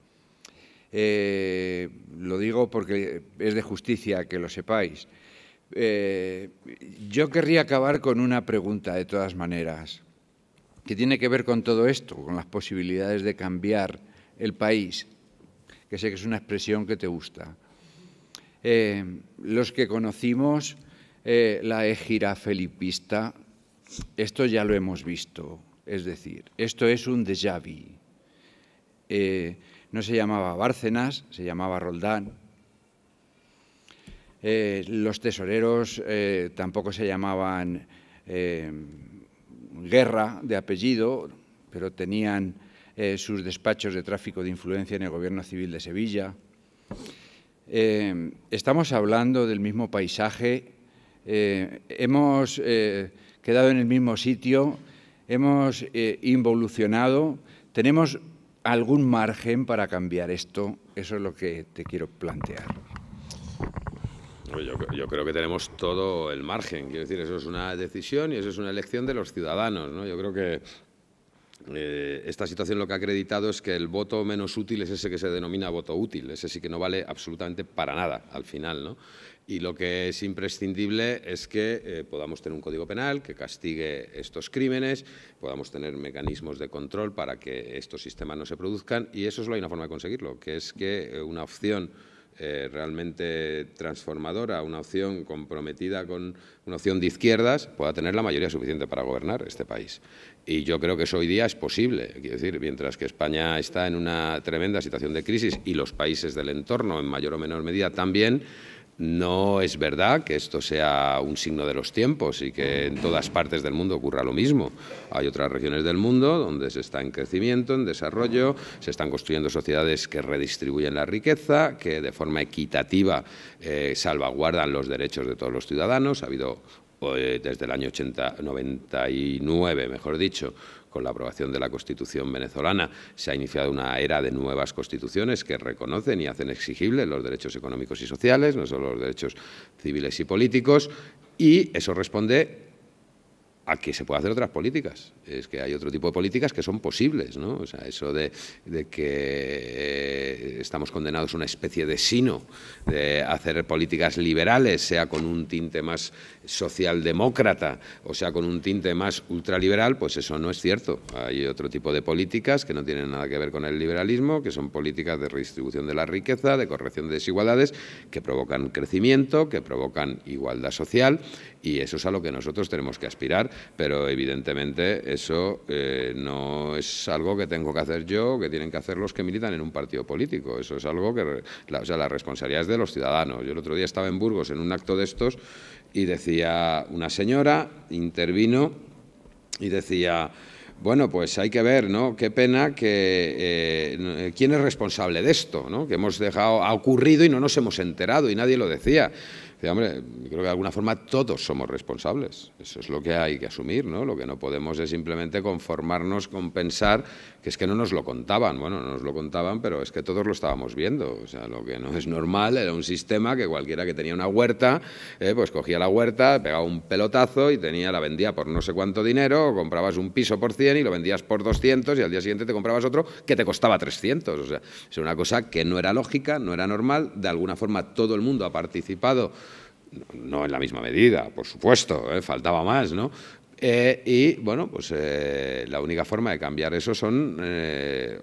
Lo digo porque es de justicia que lo sepáis. Yo querría acabar con una pregunta, de todas maneras, que tiene que ver con todo esto, con las posibilidades de cambiar el país, que sé que es una expresión que te gusta. Los que conocimos la égira felipista, esto ya lo hemos visto, es decir, esto es un déjà vu. No se llamaba Bárcenas, se llamaba Roldán. Los tesoreros tampoco se llamaban Guerra, de apellido, pero tenían sus despachos de tráfico de influencia en el Gobierno Civil de Sevilla. Estamos hablando del mismo paisaje, hemos quedado en el mismo sitio, hemos involucionado, tenemos algún margen para cambiar esto. Eso es lo que te quiero plantear. Yo creo que tenemos todo el margen, quiero decir, eso es una decisión y eso es una elección de los ciudadanos, ¿no? Yo creo que esta situación lo que ha acreditado es que el voto menos útil es ese que se denomina voto útil, ese sí que no vale absolutamente para nada al final, ¿no? Y lo que es imprescindible es que podamos tener un código penal que castigue estos crímenes, podamos tener mecanismos de control para que estos sistemas no se produzcan, y eso solo hay una forma de conseguirlo, que es que una opción realmente transformadora, una opción comprometida con una opción de izquierdas, pueda tener la mayoría suficiente para gobernar este país. Y yo creo que eso hoy día es posible. Quiero decir, mientras que España está en una tremenda situación de crisis y los países del entorno, en mayor o menor medida, también, no es verdad que esto sea un signo de los tiempos y que en todas partes del mundo ocurra lo mismo. Hay otras regiones del mundo donde se está en crecimiento, en desarrollo, se están construyendo sociedades que redistribuyen la riqueza, que de forma equitativa salvaguardan los derechos de todos los ciudadanos. Ha habido desde el año 99, mejor dicho, con la aprobación de la Constitución venezolana, se ha iniciado una era de nuevas constituciones que reconocen y hacen exigibles los derechos económicos y sociales, no solo los derechos civiles y políticos, y eso responde a que se puede hacer otras políticas. Es que hay otro tipo de políticas que son posibles, ¿no? O sea, eso de que estamos condenados a una especie de sino de hacer políticas liberales, sea con un tinte más socialdemócrata o sea con un tinte más ultraliberal, pues eso no es cierto. Hay otro tipo de políticas que no tienen nada que ver con el liberalismo, que son políticas de redistribución de la riqueza, de corrección de desigualdades, que provocan crecimiento, que provocan igualdad social, y eso es a lo que nosotros tenemos que aspirar, pero evidentemente eso no es algo que tengo que hacer yo, que tienen que hacer los que militan en un partido político. Eso es algo que, la responsabilidad es de los ciudadanos. Yo el otro día estaba en Burgos en un acto de estos y decía una señora, intervino y decía: bueno, pues hay que ver, ¿no? Qué pena que quién es responsable de esto, ¿no? Que hemos dejado, ha ocurrido y no nos hemos enterado y nadie lo decía. Dice, hombre, creo que de alguna forma todos somos responsables. Eso es lo que hay que asumir, ¿no? Lo que no podemos es simplemente conformarnos con pensar que es que no nos lo contaban. Bueno, no nos lo contaban, pero es que todos lo estábamos viendo. O sea, lo que no es normal era un sistema que cualquiera que tenía una huerta, pues cogía la huerta, pegaba un pelotazo y la vendía por no sé cuánto dinero, o comprabas un piso por 100 y lo vendías por 200 y al día siguiente te comprabas otro que te costaba 300. O sea, es una cosa que no era lógica, no era normal. De alguna forma todo el mundo ha participado, no en la misma medida, por supuesto, faltaba más, ¿no? Y, bueno, pues la única forma de cambiar eso son,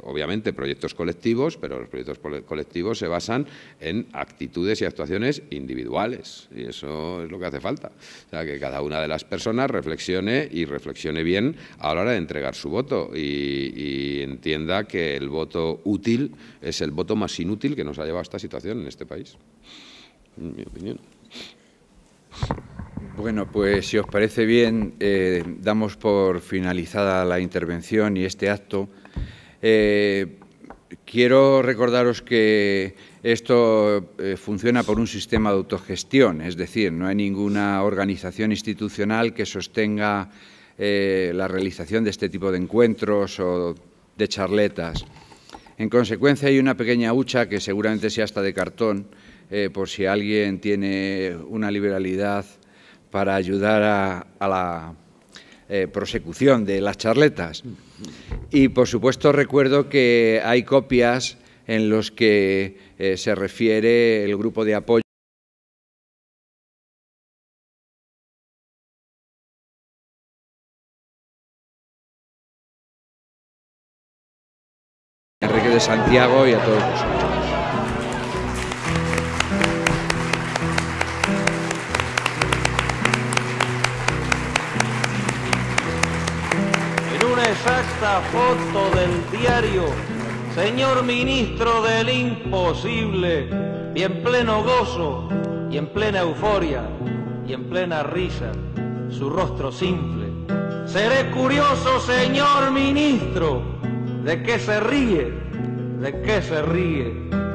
obviamente, proyectos colectivos, pero los proyectos colectivos se basan en actitudes y actuaciones individuales, y eso es lo que hace falta. O sea, que cada una de las personas reflexione y reflexione bien a la hora de entregar su voto y entienda que el voto útil es el voto más inútil que nos ha llevado a esta situación en este país, en mi opinión. Bueno, pues si os parece bien, damos por finalizada la intervención y este acto. Quiero recordaros que esto funciona por un sistema de autogestión, es decir, no hay ninguna organización institucional que sostenga la realización de este tipo de encuentros o de charletas. En consecuencia, hay una pequeña hucha que seguramente sea hasta de cartón, por si alguien tiene una liberalidad para ayudar a la prosecución de las charletas. Y, por supuesto, recuerdo que hay copias en los que se refiere el grupo de apoyo a Enrique de Santiago y a todos vosotros. Exacta foto del diario, señor ministro del imposible, y en pleno gozo, y en plena euforia, y en plena risa, su rostro simple. Seré curioso, señor ministro, ¿de qué se ríe? ¿De qué se ríe?